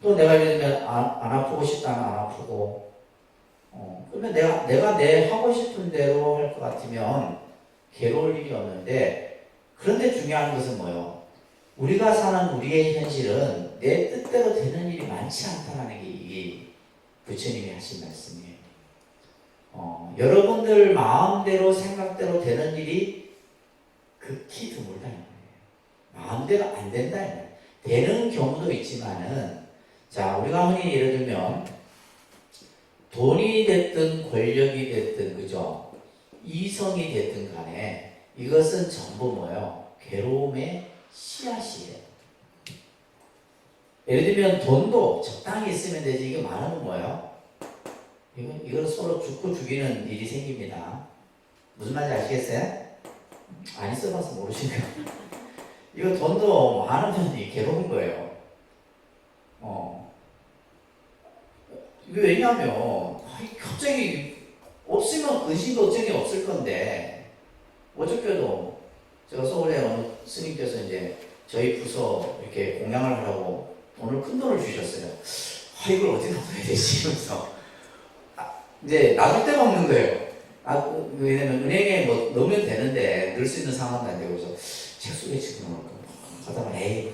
또 내가 예를 들면 안 아프고 싶다면 안 아프고, 그러면 내가 내 하고 싶은 대로 할 것 같으면 괴로울 일이 없는데, 그런데 중요한 것은 뭐예요? 우리가 사는 우리의 현실은 내 뜻대로 되는 일이 많지 않다는 게 이게 부처님이 하신 말씀이에요. 여러분들 마음대로 생각대로 되는 일이 극히 드물다는 거예요. 마음대로 안 된다는 거예요. 되는 경우도 있지만은, 자, 우리가 흔히 예를 들면 돈이 됐든 권력이 됐든 그죠? 이성이 됐든 간에 이것은 전부 뭐예요? 괴로움의 씨앗이에요. 예를 들면 돈도 적당히 있으면 되지 이게 많으면 뭐예요? 이건 서로 죽고 죽이는 일이 생깁니다. 무슨 말인지 아시겠어요? 안 써봐서 모르시네요. 이거 돈도 많으면 괴로운 거예요. 이게 왜냐하면 갑자기 없으면 의심도 걱정이 없을 건데 어저께도 제가 서울에 어느 스님께서 이제 저희 부서 이렇게 공양을 하라고 큰 돈을 주셨어요. 이걸 어떻게 놔둬야 되지? 이러면서 이제 놔둘 데가 없는 거예요. 왜냐면 은행에 뭐 넣으면 되는데 넣을 수 있는 상황도 안 되고, 그래서 책 속에 집어넣을까 하다가 에이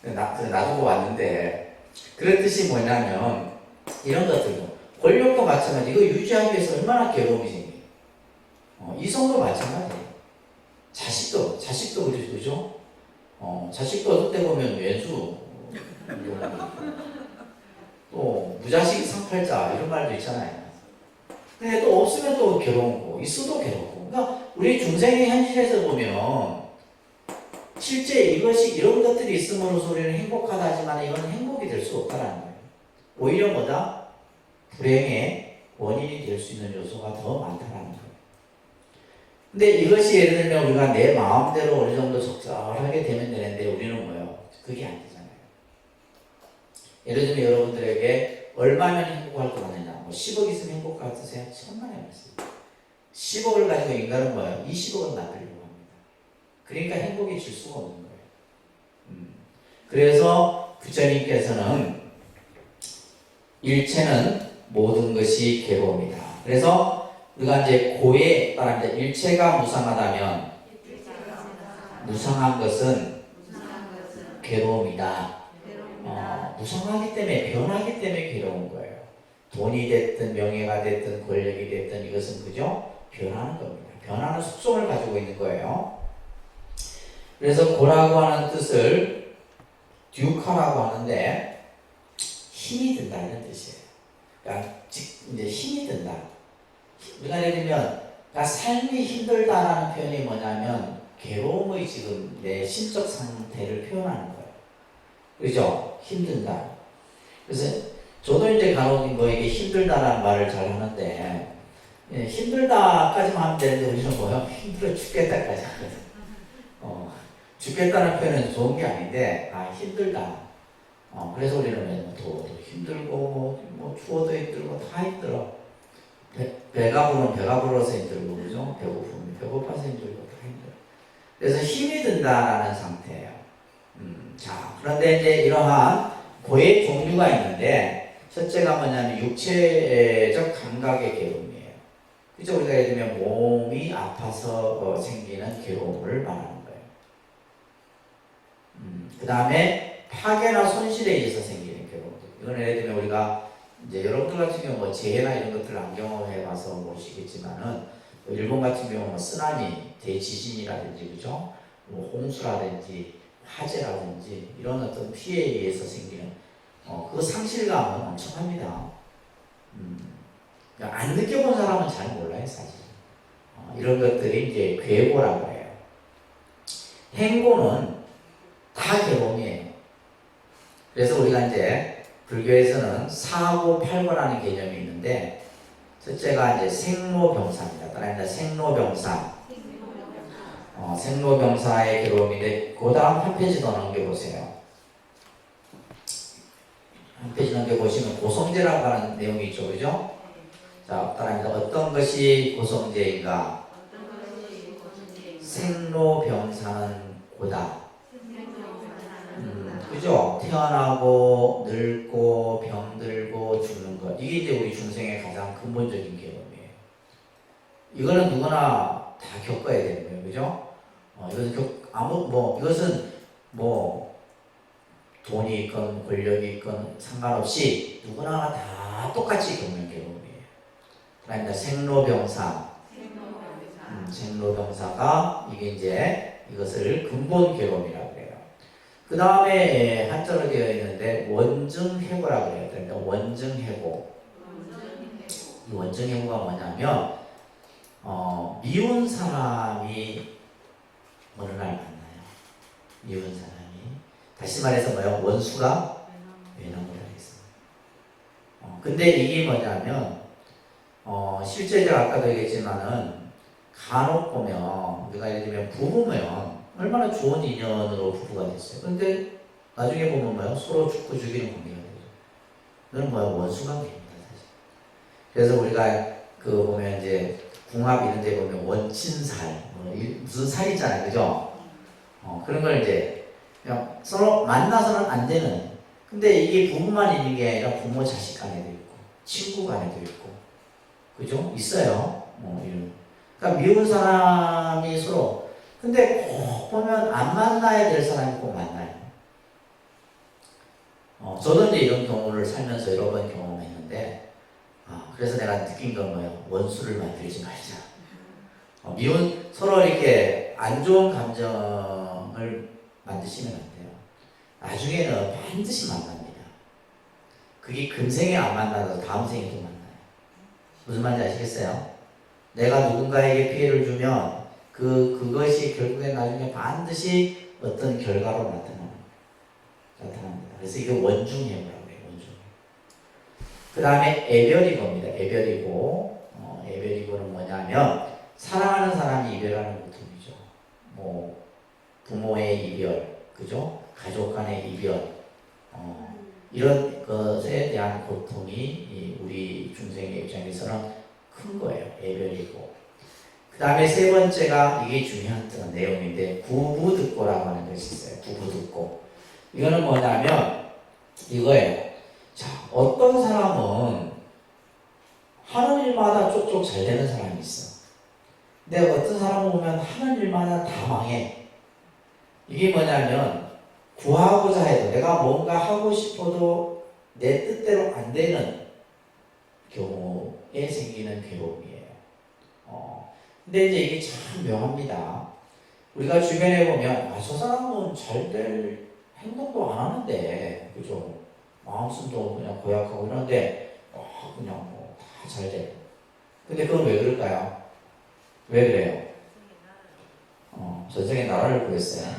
그냥 놔두고 왔는데, 그런 뜻이 뭐냐면 이런 것들도 권력도 마찬가지. 이거 유지하기 위해서 얼마나 괴로움이 생겨요. 이성도 마찬가지예요. 자식도 그죠? 자식도 어떨 때 보면 왼수, 또 무자식 상팔자 이런 말도 있잖아요. 근데 또 없으면 또 괴로운 거, 있어도 괴롭고. 그러니까 우리 중생의 현실에서 보면 실제 이런 것들이 있음으로써 우리는 행복하다 하지만 이건 행복이 될 수 없다는 거예요. 오히려 뭐다? 불행의 원인이 될 수 있는 요소가 더 많다는 거예요. 근데 이것이 예를 들면 우리가 내 마음대로 어느 정도 적절하게 되면 되는데, 우리는 뭐예요? 그게 안 되잖아요. 예를 들면 여러분들에게 얼마면 행복할 것 같느냐? 뭐 10억 있으면 행복 같으세요? 천만에 말씀. 10억을 가지고 인간은 뭐예요? 20억을 만들려고 합니다. 그러니까 행복이 질 수가 없는 거예요. 그래서 부처님께서는 일체는 모든 것이 괴로움이다. 그래서 우리가 이제 고에 따라 일체가 무상하다면 무상한 것은 괴로움이다. 무상하기 때문에, 변하기 때문에 괴로운 거예요. 돈이 됐든 명예가 됐든 권력이 됐든 이것은 그죠? 변하는 겁니다. 변하는 속성을 가지고 있는 거예요. 그래서 고라고 하는 뜻을 듀카라고 하는데 힘이 든다 이런 뜻이에요. 그러니까 이제 힘이 든다. 우리가 예를 들면 그러니까 삶이 힘들다라는 표현이 뭐냐면 괴로움의 지금 내 심적 상태를 표현하는 거예요. 그죠? 힘든다. 그래서 저도 이제 간혹 뭐 이게 힘들다라는 말을 잘 하는데, 힘들다까지만 하면 되는데 우리는 뭐요? 힘들어 죽겠다까지 하거든. 죽겠다는 표현은 좋은 게 아닌데, 힘들다. 그래서 우리는 더워도 힘들고, 뭐 추워도 힘들고, 다 힘들어. 배가 부르면 배가 불러서 힘들고, 그죠? 배고프면 배고파서 힘들고, 다 힘들어. 그래서 힘이 든다라는 상태예요. 자, 그런데 이제 이러한 고의 종류가 있는데, 첫째가 뭐냐면 육체적 감각의 괴로움이에요. 그죠? 우리가 예를 들면 몸이 아파서 생기는 괴로움을 말하는 거예요. 그 다음에 파괴나 손실에 의해서 생기는 괴로움들. 이건 예를 들면 우리가 이제 여러분들 같은 경우 뭐 재해나 이런 것들을 안 경험해봐서 모르시겠지만은, 일본 같은 경우 뭐 쓰나미, 대지진이라든지, 그죠? 뭐 홍수라든지 화재라든지 이런 어떤 피해에 의해서 생기는 그 상실감은 엄청납니다. 그러니까 안 느껴본 사람은 잘 몰라요, 사실. 이런 것들이 이제 괴고라고 해요. 행고는 다 괴로움이에요. 그래서 우리가 이제 불교에서는 사고 팔고라는 개념이 있는데, 첫째가 이제 생로병사입니다. 따라합니다. 생로병사. 생로병사의 괴로움인데, 그 다음 한 페이지 더 넘겨보세요. 한 페이지 넘겨보시면 고성제라고 하는 내용이 있죠, 그죠? 자, 따라합니다. 어떤 것이 고성제인가? 생로병사는 고다. 그죠? 태어나고 늙고 병들고 죽는 것, 이게 이제 우리 중생의 가장 근본적인 괴로움이에요. 이거는 누구나 다 겪어야 되는 거예요, 그죠? 이것은 뭐 돈이 있건 권력이 있건 상관없이 누구나 다 똑같이 겪는 괴로움이에요. 그러니까 생로병사, 생로병사가 이게 이제 이것을 근본 괴로움이라고 해요. 그 다음에 한자로 되어 있는데 원증해고라고 해요. 그러니까 원증해고. 이 원증해고가 뭐냐면 미운 사람이 어느 날 만나요. 미운 사람이. 다시 말해서 뭐예요? 원수가 외놈을 하겠습니다. 근데 이게 뭐냐면 실제 제가 아까도 얘기했지만은 간혹 보면 우리가 예를 들면 부부면 얼마나 좋은 인연으로 부부가 됐어요. 근데 나중에 보면 뭐예요? 서로 죽고 죽이는 관계가 되죠. 그건 뭐예요? 원수관계입니다, 사실. 그래서 우리가 그 보면 이제 궁합 이런 데 보면 원친살, 무슨 살이잖아요, 그죠? 그런 걸 이제 그냥 서로 만나서는 안 되는. 근데 이게 부부만 있는 게 아니라 부모 자식 간에도 있고 친구 간에도 있고 그죠? 있어요. 이런. 그러니까 미운 사람이 서로 근데 꼭 보면 안 만나야 될 사람이 꼭 만나요. 저도 이제 이런 경우를 살면서 여러 번 경험했는데 그래서 내가 느낀 건 뭐예요? 원수를 만들지 말자. 미운 서로 이렇게 안 좋은 감정을 만드시면 안 돼요. 나중에는 반드시 만납니다. 그게 금생에 안 만나도 다음 생에 또 만나요. 무슨 말인지 아시겠어요? 내가 누군가에게 피해를 주면 그것이 결국엔 나중에 반드시 어떤 결과로 나타납니다. 그래서 이게 원중예고라고 해요. 원중. 그 다음에 애별이고입니다. 애별이고는 뭐냐면 사랑하는 사람이 이별하는 고통이죠. 뭐 부모의 이별, 그죠? 가족 간의 이별, 이런 것에 대한 고통이 우리 중생의 입장에서는 큰 거예요. 애별이고. 그 다음에 세 번째가 이게 중요한 내용인데 구부듣고라고 하는 것이 있어요. 구부듣고. 이거는 뭐냐면 이거예요. 자, 어떤 사람은 하는 일마다 쪽쪽 잘 되는 사람이 있어. 근데 어떤 사람을 보면 하는 일마다 다 망해. 이게 뭐냐면 구하고자 해도 내가 뭔가 하고 싶어도 내 뜻대로 안 되는 경우에 생기는 괴로움이에요. 근데 이제 이게 참 묘합니다. 우리가 주변에 보면 저 사람은 잘 될 행동도 안 하는데 그죠? 마음씀도 그냥 고약하고 이러는데 그냥 뭐 다 잘 돼. 근데 그건 왜 그럴까요? 왜 그래요? 전생에 나라를 구했어요.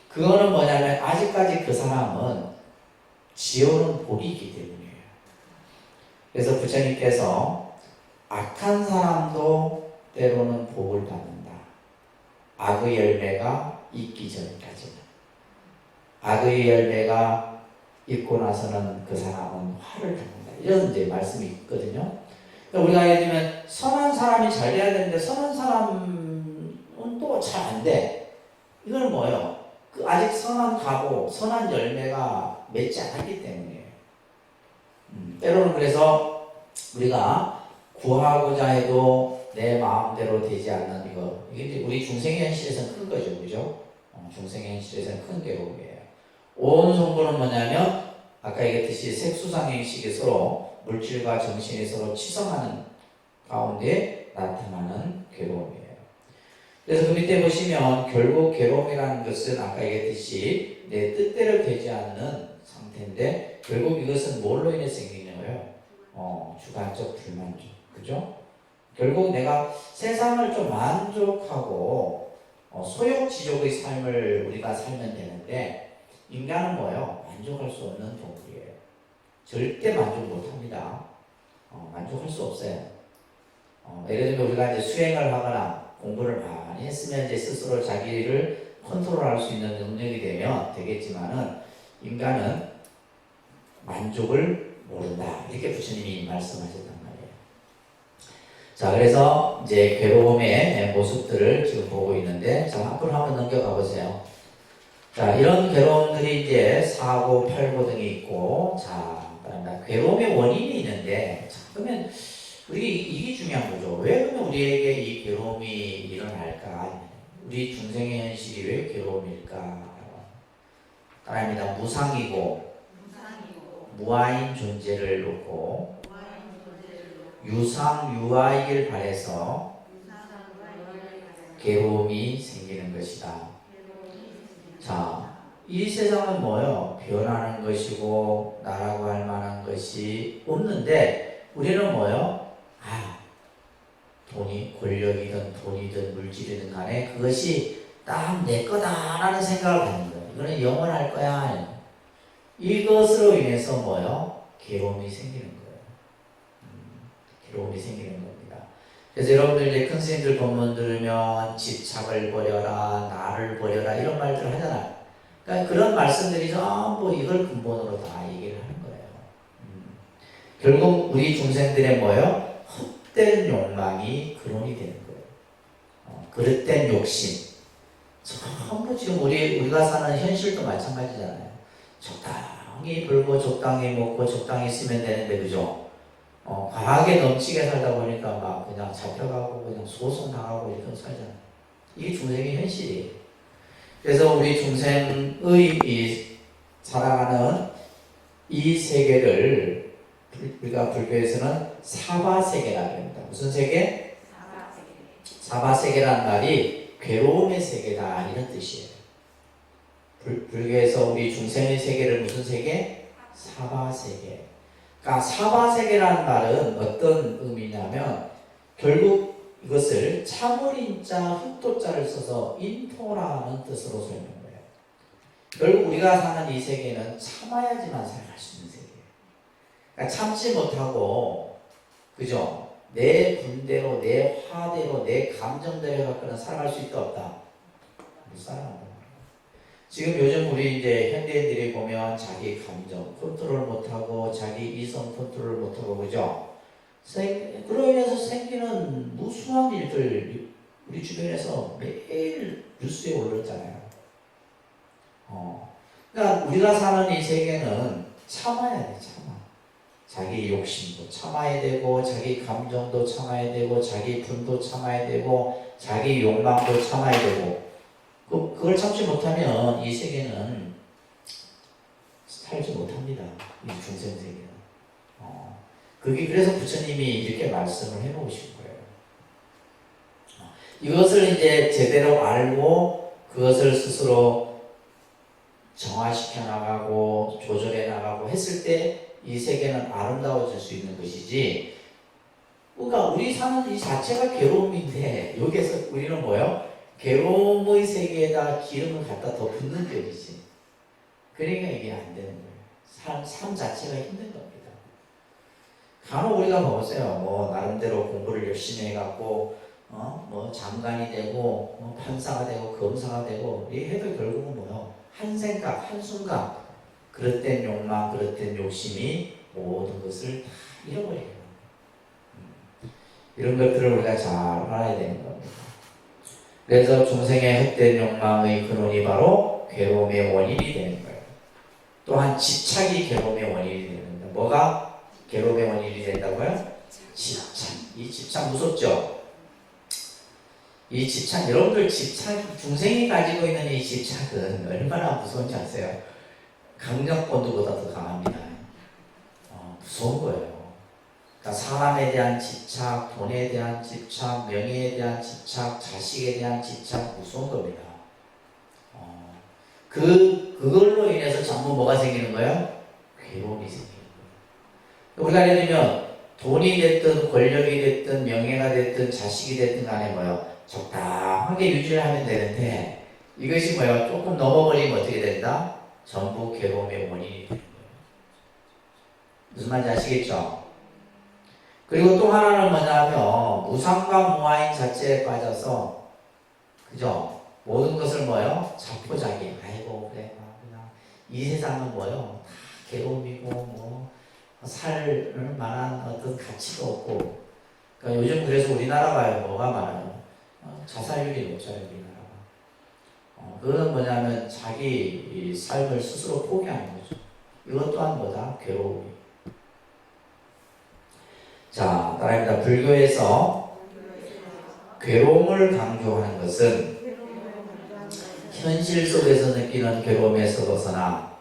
그거는 뭐냐면 아직까지 그 사람은 지어놓은 복이 있기 때문이에요. 그래서 부처님께서 악한 사람도 때로는 복을 받는다. 악의 열매가 있기 전까지는. 악의 열매가 있고 나서는 그 사람은 화를 당한다. 이런 이제 말씀이 있거든요. 우리가 예를 들면 선한 사람이 잘 돼야 되는데 선한 사람은 또 잘 안 돼. 이건 뭐예요? 아직 선한 가고 선한 열매가 맺지 않았기 때문이에요. 때로는 그래서 우리가 구하고자 해도 내 마음대로 되지 않는 이게 이제 우리 중생의 현실에서는 큰 거죠, 그죠? 중생의 현실에서는 큰 괴로움이에요. 온 성부는 뭐냐면 아까 얘기했듯이 색수상행식이 서로 물질과 정신이 서로 치성하는 가운데 나타나는 괴로움이에요. 그래서 그 밑에 보시면 결국 괴로움이라는 것은 아까 얘기했듯이 내 뜻대로 되지 않는 상태인데 결국 이것은 뭘로 인해 생기는 거예요? 주관적 불만족. 그죠? 결국 내가 세상을 좀 만족하고 소욕지족의 삶을 우리가 살면 되는데 인간은 뭐예요? 만족할 수 없는 동물이에요. 절대 만족 못합니다. 만족할 수 없어요. 예를 들면 우리가 이제 수행을 하거나 공부를 많이 했으면 이제 스스로 자기를 컨트롤할 수 있는 능력이 되면 되겠지만은 인간은 만족을 모른다. 이렇게 부처님이 말씀하셨단 말이에요. 자, 그래서 이제 괴로움의 모습들을 지금 보고 있는데, 자, 앞으로 한번 넘겨가 보세요. 자, 이런 괴로움들이 이제 사고, 팔고 등이 있고, 자, 괴로움의 원인이 있는데, 자, 그러면 이게 중요한 거죠. 왜 그러면 우리에게 이 괴로움이 일어날까? 우리 중생의 현실이 왜 괴로움일까? 따라합니다. 무상이고 무아인 존재를 놓고 유상유아이길 바래서 괴로움이 생기는 것이다. 자, 이 세상은 뭐예요? 변하는 것이고 나라고 할 만한 것이 없는데 우리는 뭐예요? 돈이 권력이든 돈이든 물질이든 간에 그것이 딱 내 거다라는 생각을 갖는 거예요. 이거는 영원할 거야. 이것으로 인해서 뭐예요? 괴로움이 생기는 거예요. 괴로움이 생기는 겁니다. 그래서 여러분들 이제 큰 스님들 법문 들으면 집착을 버려라, 나를 버려라 이런 말들 하잖아요. 그러니까 그런 말씀들이 전부 이걸 근본으로 다 얘기를 하는 거예요. 결국 우리 중생들의 뭐예요? 헛된 욕망이 근원이 되는 거예요. 그릇된 욕심. 전부 지금 우리가 사는 현실도 마찬가지잖아요. 적당히 벌고 적당히 먹고 적당히 쓰면 되는데, 그죠? 과하게 넘치게 살다 보니까 막 그냥 잡혀가고 그냥 소송당하고 이렇게 살잖아요. 이게 중생의 현실이에요. 그래서 우리 중생의 이 살아가는 이 세계를 우리가 불교에서는 사바세계라고 합니다. 무슨 세계? 사바세계란 말이 괴로움의 세계다 이런 뜻이에요. 불교에서 우리 중생의 세계를 무슨 세계? 사바세계. 그러니까 사바세계라는 말은 어떤 의미냐면 결국 이것을 참을인자 흑도자를 써서 인토라는 뜻으로 설명해요. 결국 우리가 사는 이 세계는 참아야지만 살아갈 수 있는 세계예요. 그러니까 참지 못하고, 그죠? 내 분대로, 내 화대로, 내 감정대로 갖고는 살아갈 수 있다 없다? 못 살아간다. 지금 요즘 우리 이제 현대인들이 보면 자기 감정 컨트롤 못하고 자기 이성 컨트롤 못하고, 그죠? 그로 인해서 생기는 무수한 일들 우리 주변에서 매일 뉴스에 올랐잖아요. 그러니까 우리가 사는 이 세계는 참아야 돼, 참아. 자기 욕심도 참아야 되고, 자기 감정도 참아야 되고, 자기 분도 참아야 되고, 자기 욕망도 참아야 되고, 그걸 참지 못하면 이 세계는 살지 못합니다. 이 중생 세계는. 그게 그래서 부처님이 이렇게 말씀을 해놓으신 거예요. 이것을 이제 제대로 알고 그것을 스스로 정화시켜 나가고 조절해 나가고 했을 때 이 세계는 아름다워질 수 있는 것이지. 그러니까 우리 사는 이 자체가 괴로움인데 여기에서 우리는 뭐예요? 괴로움의 세계에다 기름을 갖다 더 붓는 격이지. 그러니까 이게 안 되는 거예요. 삶 자체가 힘든 겁니다. 간혹 우리가 보세요. 뭐 나름대로 공부를 열심히 해갖고 뭐 장관이 되고 뭐 판사가 되고 검사가 되고 이 해도 결국은 뭐요? 한 생각 한순간 그릇된 욕망 그릇된 욕심이 모든 것을 다 잃어버려요. 이런 것들을 우리가 잘 알아야 되는 겁니다. 그래서 중생의 헛된 욕망의 근원이 바로 괴로움의 원인이 되는 거예요. 또한 집착이 괴로움의 원인이 되는 겁니다. 뭐가 괴로움의 원인이 된다고요? 집착. 이 집착 무섭죠? 이 집착, 여러분들 집착, 중생이 가지고 있는 이 집착은 얼마나 무서운지 아세요? 강력본드보다 더 강합니다. 무서운 거예요. 그러니까 사람에 대한 집착, 돈에 대한 집착, 명예에 대한 집착, 자식에 대한 집착, 무서운 겁니다. 그걸로 인해서 전부 뭐가 생기는 거예요? 괴로움이 생기는 거예요. 우리가 예를 들면 돈이 됐든 권력이 됐든 명예가 됐든 자식이 됐든 간에 뭐예요? 적당하게 유지를 하면 되는데 이것이 뭐예요? 조금 넘어버리면 어떻게 된다? 전부 괴로움의 원인이 되는 거예요. 무슨 말인지 아시겠죠? 그리고 또 하나는 뭐냐면 무상과 무아인 자체에 빠져서, 그죠? 모든 것을 뭐예요? 자포자기. 아이고 그래 그냥 이 세상은 뭐예요? 다 괴로움이고 뭐 살 만한 어떤 가치도 없고. 그러니까 요즘 그래서 우리나라가 뭐가 많아요? 자살률이 높잖아요, 우리나라가. 그건 뭐냐면 자기 삶을 스스로 포기하는 거죠. 이것 또한 뭐다? 괴로움이. 자, 따라합니다. 불교에서 괴로움을 강조하는 것은 현실 속에서 느끼는 괴로움에서 벗어나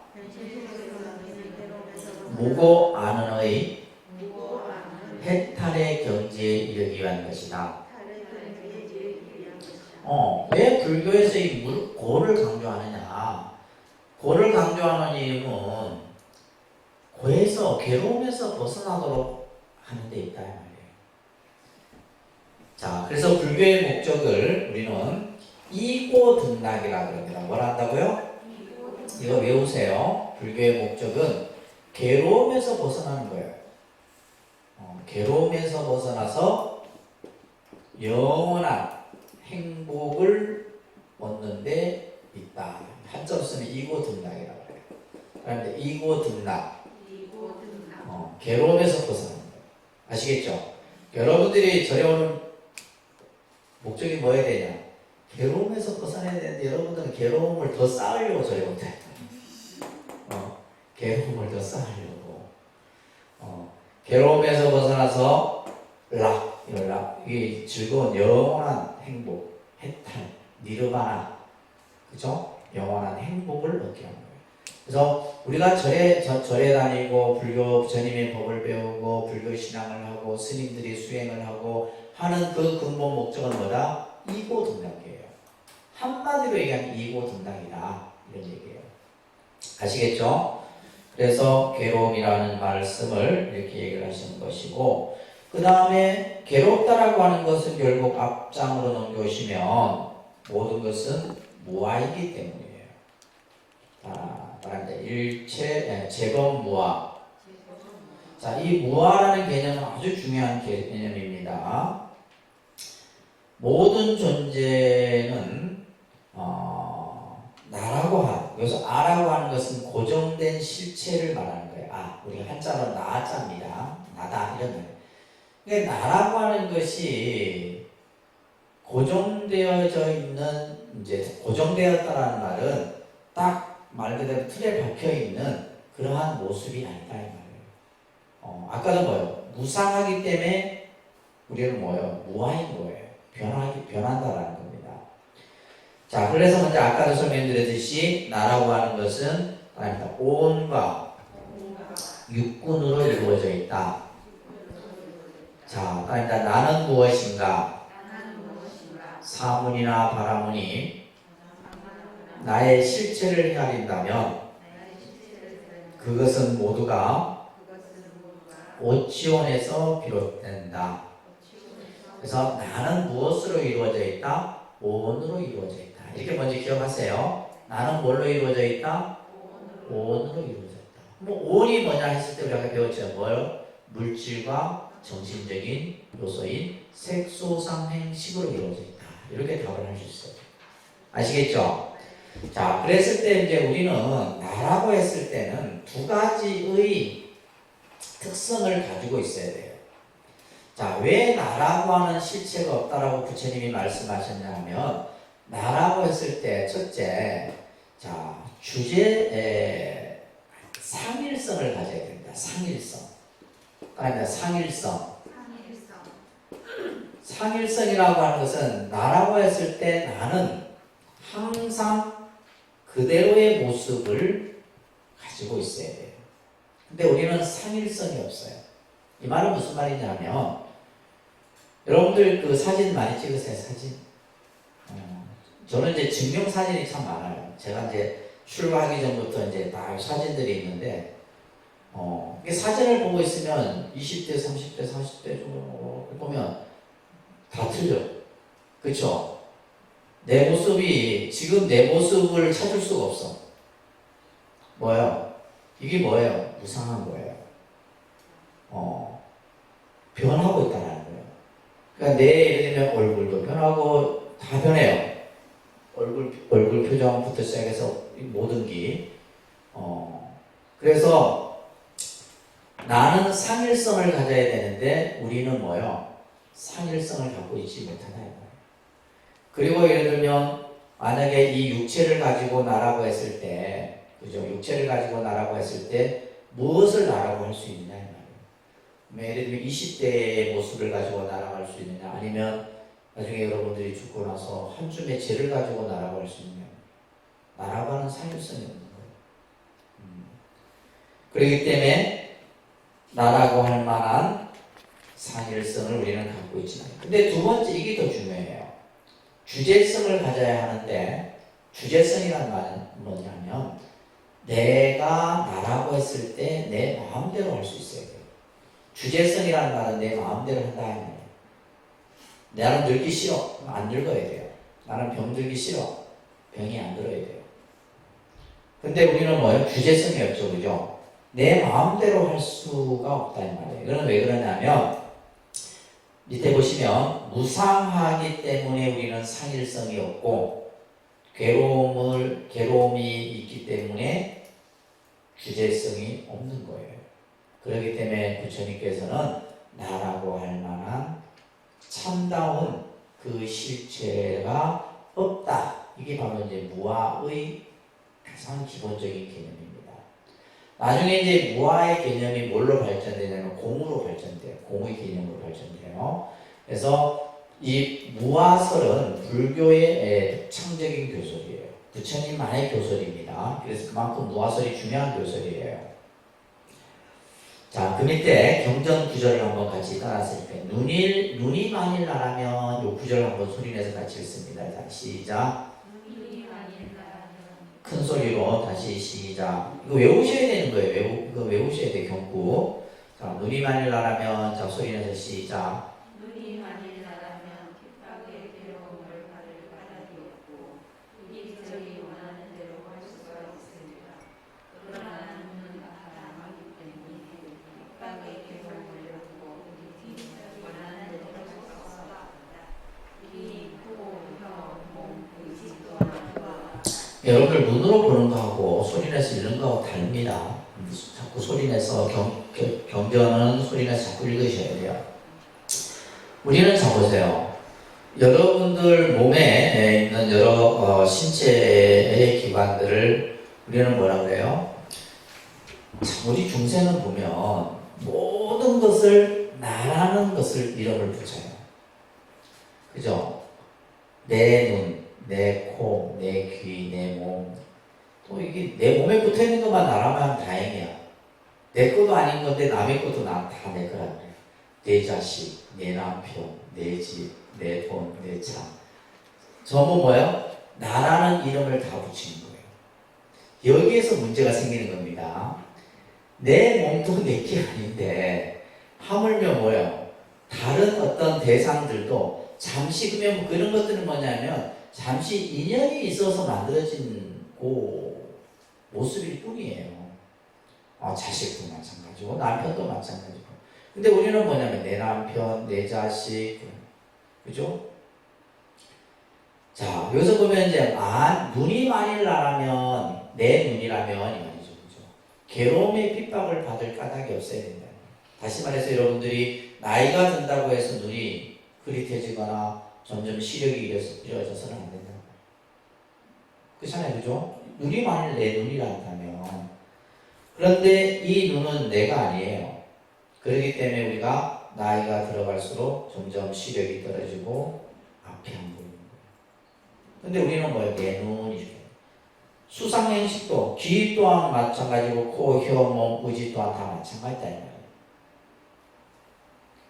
무고 안은의 해탈의 경지에 이르기 위한 것이다. 왜 불교에서 이 고를 강조하느냐? 고를 강조하는 이유는 고에서 괴로움에서 벗어나도록 하는 데 있다 이 말이에요. 자, 그래서 불교의 목적을 우리는 이고등락이라고 합니다. 뭘 한다고요? 이거 외우세요. 불교의 목적은 괴로움에서 벗어나는 거예요. 괴로움에서 벗어나서 영원한 행복을 얻는 데 있다. 한점 쓰면 이고등락이라고 해요. 그런데 이고등락. 괴로움에서 벗어나는 거예요. 아시겠죠? 여러분들이 저희 오는 목적이 뭐여야 되냐? 괴로움에서 벗어나야 되는데 여러분들은 괴로움을 더 쌓으려고 저래 못해. 괴로움을 더 쌓으려고. 괴로움에서 벗어나서 이 즐거운 영원한 행복, 해탈, 니르바나, 그죠? 영원한 행복을 얻게 하는 거예요. 그래서 우리가 절에 다니고 불교 부처님의 법을 배우고 불교 신앙을 하고 스님들이 수행을 하고 하는 그 근본 목적은 뭐다? 이고등락이에요. 한마디로 얘기하면 이고등락이다 이런 얘기예요. 아시겠죠? 그래서 괴로움이라는 말씀을 이렇게 얘기를 하시는 것이고, 그 다음에 괴롭다라고 하는 것은 결국 앞장으로 넘겨오시면 모든 것은 무아이기 때문이에요. 말하는데 일체 재범무아. 자, 이 무아라는 개념은 아주 중요한 개념입니다. 모든 존재는 나라고 여기서 아라고 하는 것은 고정된 실체를 말하는 거예요. 우리가 한자로 나자입니다. 나다 이런 거예요. 그러니까 나라고 하는 것이 고정되어져 있는, 이제 고정되었다라는 말은 딱 말 그대로 틀에 박혀 있는 그러한 모습이 아니다 이 말이에요. 아까도 뭐예요? 무상하기 때문에 우리는 뭐예요? 무아인 거예요. 변한다라는 겁니다. 자, 그래서 먼저 아까도 설명드렸듯이 나라고 하는 것은 온과 육군으로 이루어져 있다. 자, 그러니까 나는 무엇인가? 사문이나 바라문이 나의 실체를 헤아린다면 그것은 모두가 오치온에서 비롯된다. 그래서 나는 무엇으로 이루어져 있다? 온으로 이루어져 있다. 이렇게 먼저 기억하세요. 나는 뭘로 이루어져 있다? 온으로 이루어져 있다. 온이 뭐냐 했을 때 우리가 배웠죠. 뭐요? 물질과 정신적인 요소인 색소상행식으로 이루어져 있다. 이렇게 답을 할 수 있어요. 아시겠죠? 자, 그랬을 때 이제 우리는 나라고 했을 때는 두 가지의 특성을 가지고 있어야 돼요. 자, 왜 나라고 하는 실체가 없다라고 부처님이 말씀하셨냐면, 나라고 했을 때 첫째, 자, 주제에 상일성을 가져야 됩니다. 상일성. 그러니까 상일성. 상일성이라고 하는 것은 나라고 했을 때 나는 항상 그대로의 모습을 가지고 있어야 돼요. 근데 우리는 상일성이 없어요. 이 말은 무슨 말이냐면, 여러분들 그 사진 많이 찍으세요, 사진? 저는 이제 증명사진이 참 많아요. 제가 이제 출가하기 전부터 이제 다 사진들이 있는데, 사진을 보고 있으면 20대, 30대, 40대 정도 보면 다 틀려. 그쵸? 내 모습이, 지금 내 모습을 찾을 수가 없어. 뭐예요? 이게 뭐예요? 무상한 거예요. 변하고 있다는 거예요. 그러니까 예를 들면 얼굴도 변하고 다 변해요. 얼굴 표정부터 시작해서 모든 게. 그래서 나는 상일성을 가져야 되는데 우리는 뭐예요? 상일성을 갖고 있지 못하다. 그리고 예를 들면 만약에 이 육체를 가지고 나라고 했을 때, 그죠? 육체를 가지고 나라고 했을 때 무엇을 나라고 할 수 있느냐 이 말이에요. 예를 들면 20대의 모습을 가지고 나라고 할 수 있느냐, 아니면 나중에 여러분들이 죽고 나서 한 줌의 죄를 가지고 나라고 할 수 있느냐. 나라고 하는 상일성이 없는 거예요. 그렇기 때문에 나라고 할 만한 상일성을 우리는 갖고 있지 않아요. 근데 두 번째, 이게 더 중요해요. 주제성을 가져야 하는데, 주제성이란 말은 뭐냐면 내가 나라고 했을 때 내 마음대로 할 수 있어야 돼요. 주제성이란 말은 내 마음대로 한다 하는 거예요. 나는 늙기 싫어. 안 늙어야 돼요. 나는 병들기 싫어. 병이 안 들어야 돼요. 근데 우리는 뭐예요? 주제성이 없죠. 그죠? 내 마음대로 할 수가 없다 이 말이에요. 이거는 왜 그러냐면 밑에 보시면 무상하기 때문에 우리는 상일성이 없고 괴로움이 있기 때문에 주제성이 없는 거예요. 그렇기 때문에 부처님께서는 나라고 할 만한 참다운 그 실체가 없다. 이게 바로 이제 무아의 가장 기본적인 개념입니다. 나중에 이제 무아의 개념이 뭘로 발전되냐면 공으로 발전돼요. 공의 개념으로 발전돼요. 그래서 이 무아설은 불교의 특징적인 교설이에요. 부처님만의 교설입니다. 그래서 그만큼 무아설이 중요한 교설이에요. 자, 그 밑에 경전 구절을 한번 같이 따라서 눈이 만일 나라면 이 구절을 한번 소리내서 같이 읽습니다. 자, 시작. 큰 소리로 다시 시작. 이거 외우셔야 되는 거예요. 이거 외우셔야 돼, 경구. 자, 눈이 만일 나라면, 자, 소리내서 시작. 눈이 만일 나라면 핍박의 괴로움을 받을 까닭이 없고 이리저리 원하는 대로 할 수가 있습니다. 그러나 눈은 가담하기 때문에 핍박의 괴로움을 받고 원하는 대로 할 수가 없다. 귀, 코, 혀, 몸, 의지 또한 여러분들 눈으로 보는 거하고 소리내서 읽는 거하고 다릅니다. 자꾸 소리내서 경전은 소리내서 자꾸 읽으셔야 돼요. 우리는 자 보세요. 여러분들 몸에 있는 여러 신체의 기관들을 우리는 뭐라 그래요? 우리 중생은 보면 모든 것을 나라는 것을 이름을 붙여요. 그죠? 내 눈, 내 코, 내 귀, 내 몸. 또 이게 내 몸에 붙어 있는 것만 나라면 다행이야. 내 것도 아닌 건데 남의 것도 다 내 거란 말이야. 내 자식, 내 남편, 내 집, 내 돈, 내 차. 전부 뭐예요? 나라는 이름을 다 붙이는 거예요. 여기에서 문제가 생기는 겁니다. 내 몸도 내 게 아닌데 하물며 뭐예요? 다른 어떤 대상들도 잠시 그러면 그런 것들은 뭐냐면 잠시 인연이 있어서 만들어진 그 모습일 뿐이에요. 자식도 마찬가지고 남편도 마찬가지고. 근데 우리는 뭐냐면 내 남편, 내 자식, 그죠? 자, 여기서 보면 이제 눈이 만일 나라면 내 눈이라면 이 말이죠, 그죠? 괴로움의 핍박을 받을 까닭이 없어야 된다. 다시 말해서 여러분들이 나이가 든다고 해서 눈이 흐릿해지거나 점점 시력이 이어져서는 안 된다. 그렇잖아요, 그죠? 눈이 만일 내 눈이란다면, 그런데 이 눈은 내가 아니에요. 그렇기 때문에 우리가 나이가 들어갈수록 점점 시력이 떨어지고 앞이 안 보이는 거예요. 근데 우리는 뭐예요? 내 눈이죠. 수상행식도 귀 또한 마찬가지고 코, 혀, 몸, 의지 또한 다 마찬가지다 이 말이에요.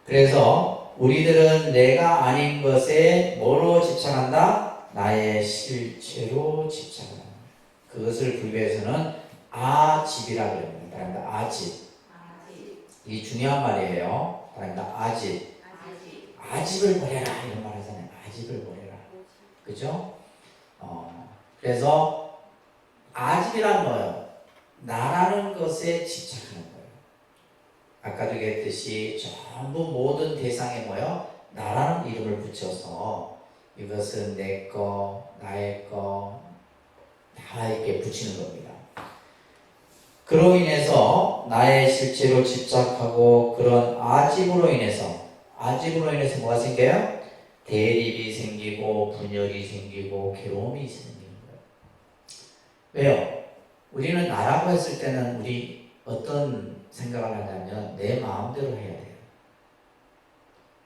그래서 우리들은 내가 아닌 것에 뭐로 집착한다? 나의 실체로 집착한다. 그것을 불교에서는 아집이라고 합니다. 아집. 이 중요한 말이에요. 아집을 버려라 이런 말 하잖아요. 아집을 버려라. 그죠? 그래서 아집이란 뭐예요? 나라는 것에 집착하는 거예요. 아까도 얘기했듯이 전부 모든 대상에 뭐예요? 나라는 이름을 붙여서 이것은 내 거, 나의 거 다 이렇게 붙이는 겁니다. 그로 인해서 나의 실체로 집착하고 그런 아집으로 인해서 뭐가 생겨요? 대립이 생기고 분열이 생기고 괴로움이 생기는 거예요. 왜요? 우리는 나라고 했을 때는 우리 어떤 생각을 하냐면 내 마음대로 해야 돼요.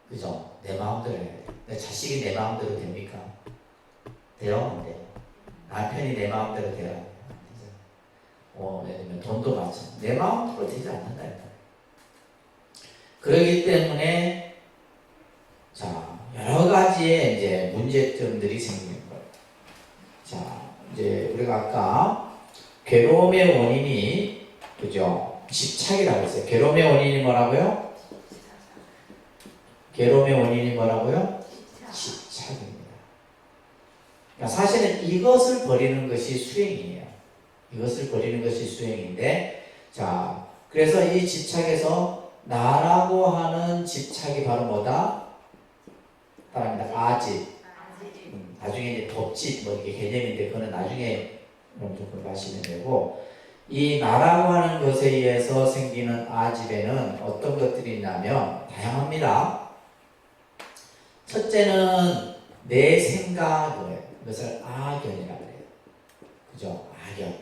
그죠? 내 마음대로 해야 돼요. 내 자식이 내 마음대로 됩니까? 돼요? 안 돼요? 남편이 내 마음대로 돼요? 예를 들면 돈도 마찬가지. 내 마음대로 되지 않는다. 그렇기 때문에 자 여러 가지의 이제 문제점들이 생기는 거예요. 자 이제 우리가 아까 괴로움의 원인이 그죠? 집착이라고 했어요. 괴로움의 원인이 뭐라고요? 괴로움의 원인이 뭐라고요? 집착입니다. 그러니까 사실은 이것을 버리는 것이 수행이에요. 이것을 버리는 것이 수행인데, 자, 그래서 이 집착에서 나라고 하는 집착이 바로 뭐다? 따라합니다. 아집. 나중에 이제 법집, 뭐 이게 개념인데, 그거는 나중에 좀 공부하시면 되고, 이 나라고 하는 것에 의해서 생기는 아집에는 어떤 것들이 있냐면, 다양합니다. 첫째는 내 생각을, 이것을 아견이라고 그래요. 그죠? 아견.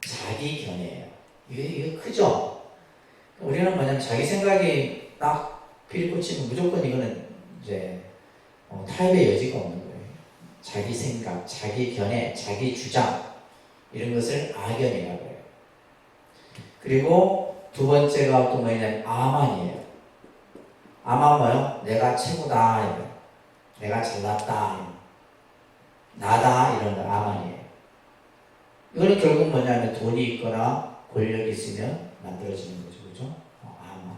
자기 견해예요. 이게 크죠? 우리는 뭐냐면 자기 생각이 딱 필꽂히면 무조건 이거는 이제 타협의 여지가 없는 거예요. 자기 생각, 자기 견해, 자기 주장 이런 것을 아견이라고 해요. 그리고 두 번째가 또 뭐냐면 아만이에요. 아만 뭐요? 내가 최고다, 이거예요. 내가 잘났다, 나다 이런 거 아만이에요. 이거는 결국 뭐냐면 돈이 있거나 권력이 있으면 만들어지는 거죠, 그죠? 아만.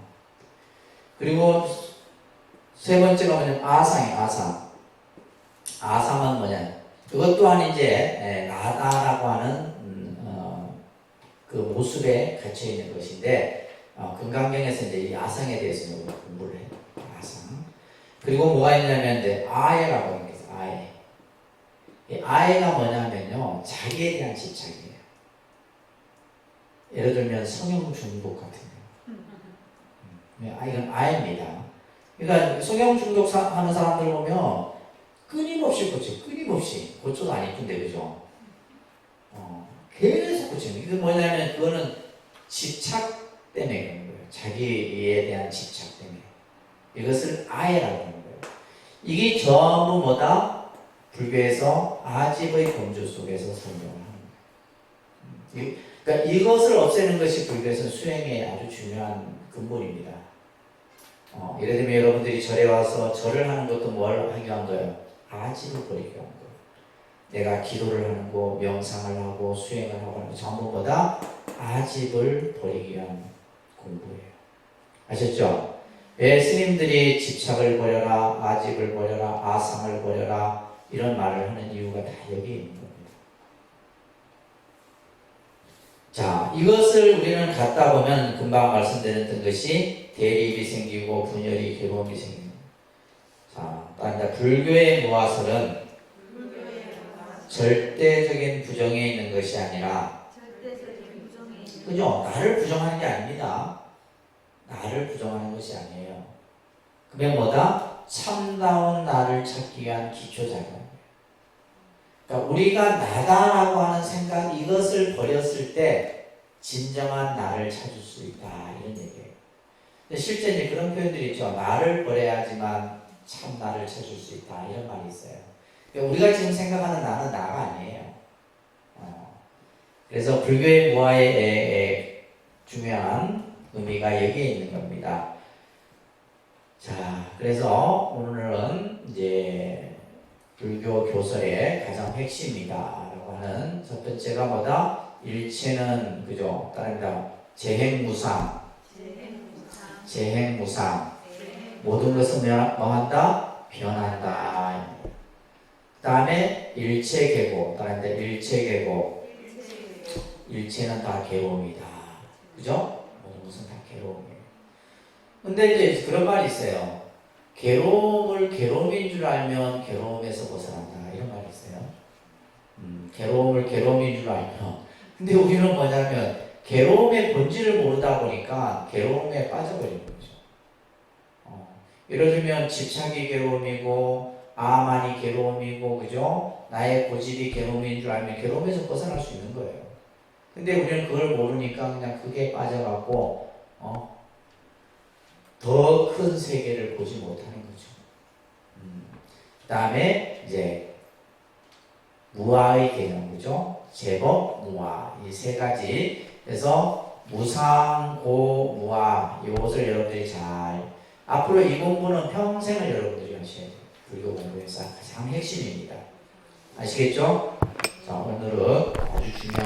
그리고 세 번째가 뭐냐면 아상이에요. 아상. 아상은 뭐냐? 이것 또한 이제 나다라고 하는 그 모습에 갇혀 있는 것인데 금강경에서 이제 이 아상에 대해서 공부를 해요. 아상. 그리고 뭐가 있냐면 이제 아예라고 하는 게 있어요. 아예. 이 아예가 뭐냐면요, 자기에 대한 집착이에요. 예를 들면 성형 중독 같은 거. 이건 아예입니다. 그러니까 성형 중독 하는 사람들 보면 끊임없이 고쳐, 끊임없이 고쳐도 안 이쁜데, 그죠? 계속 고치는. 이게 뭐냐면 그거는 집착 때문에 그런 거예요. 자기에 대한 집착 때문에. 이것을 아예라고 하는 거예요. 이게 전부 뭐다? 불교에서 아집의 범주 속에서 설명을 하는 거예요. 그러니까 이것을 없애는 것이 불교에서 수행의 아주 중요한 근본입니다. 예를 들면 여러분들이 절에 와서 절을 하는 것도 뭘 하기 위한 거예요? 아집을 버리기 위한 거예요. 내가 기도를 하는 거, 명상을 하고 수행을 하고 하는 거 전부 뭐다? 아집을 버리기 위한 공부예요. 아셨죠? 왜 스님들이 집착을 버려라, 아집을 버려라, 아상을 버려라 이런 말을 하는 이유가 다 여기 있는 겁니다. 자, 이것을 우리는 갖다 보면 금방 말씀드렸던 것이 대립이 생기고 분열이 괴로움이 생깁니다. 자, 그러니까 불교의 무화설은 절대적인 부정에 있는 것이 아니라, 그죠? 나를 부정하는 게 아닙니다. 나를 부정하는 것이 아니에요. 그게 뭐다? 참다운 나를 찾기 위한 기초작용. 그러니까 우리가 나다라고 하는 생각, 이것을 버렸을 때 진정한 나를 찾을 수 있다, 이런 얘기예요. 근데 실제 이제 그런 표현들이 있죠. 나를 버려야지만 참 나를 찾을 수 있다, 이런 말이 있어요. 그러니까 우리가 지금 생각하는 나는 나가 아니에요. 그래서 불교의 무아의 중요한 의미가 여기에 있는 겁니다. 자, 그래서 오늘은 이제 불교 교설의 가장 핵심이다라고 하는 첫 번째가 뭐다? 일체는 그죠? 따릅니다. 재행무상. 재행무상. 모든 것은 뭐한다? 변한다. 그 다음에 일체계고. 따릅니다. 일체계고. 일체는 다 괴로움이다. 그죠? 모든 것은 다 괴로움이에요. 근데 이제 그런 말이 있어요. 괴로움을 괴로움인 줄 알면 괴로움에서 벗어난다, 이런 말이 있어요. 괴로움을 괴로움인 줄 알면. 근데 우리는 뭐냐면 괴로움의 본질을 모르다 보니까 괴로움에 빠져버리는 거죠. 예를 들면 집착이 괴로움이고 아만이 괴로움이고, 그죠? 나의 고집이 괴로움인 줄 알면 괴로움에서 벗어날 수 있는 거예요. 근데 우리는 그걸 모르니까 그냥 그게 빠져갖고 더 큰 세계를 보지 못하는 거죠. 그 다음에 이제 무아의 개념, 그죠? 제법, 무아, 이 세 가지. 그래서 무상, 고, 무아, 이것을 여러분들이 잘, 앞으로 이 공부는 평생을 여러분들이 하셔야 돼요. 불교 공부에서 가장 핵심입니다. 아시겠죠? 자, 오늘은 아주 중요한